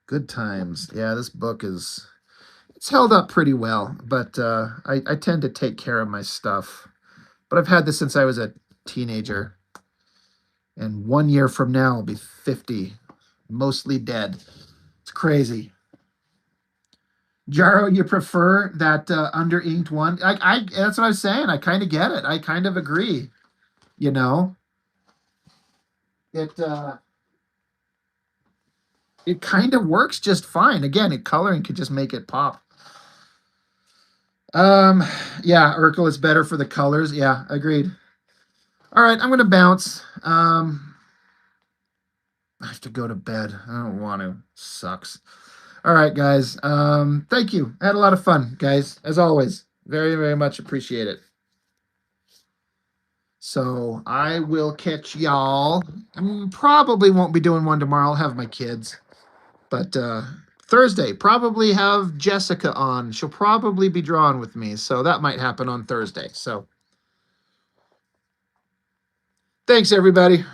Good times. Yeah, this book it's held up pretty well, but I tend to take care of my stuff. But I've had this since I was a teenager. And 1 year from now, I'll be 50, mostly dead. It's crazy. Jaro, you prefer that under-inked one? That's what I was saying. I kind of get it. I kind of agree. You know? It kind of works just fine. Again, coloring could just make it pop. Yeah, Urkel is better for the colors. Yeah, agreed. All right, I'm gonna bounce. I have to go to bed. I don't want to. Sucks. All right, guys. Thank you. I had a lot of fun, guys. As always, very, very much appreciate it. So I will catch y'all. Probably won't be doing one tomorrow. I'll have my kids. But Thursday, probably have Jessica on. She'll probably be drawing with me. So that might happen on Thursday. So thanks, everybody.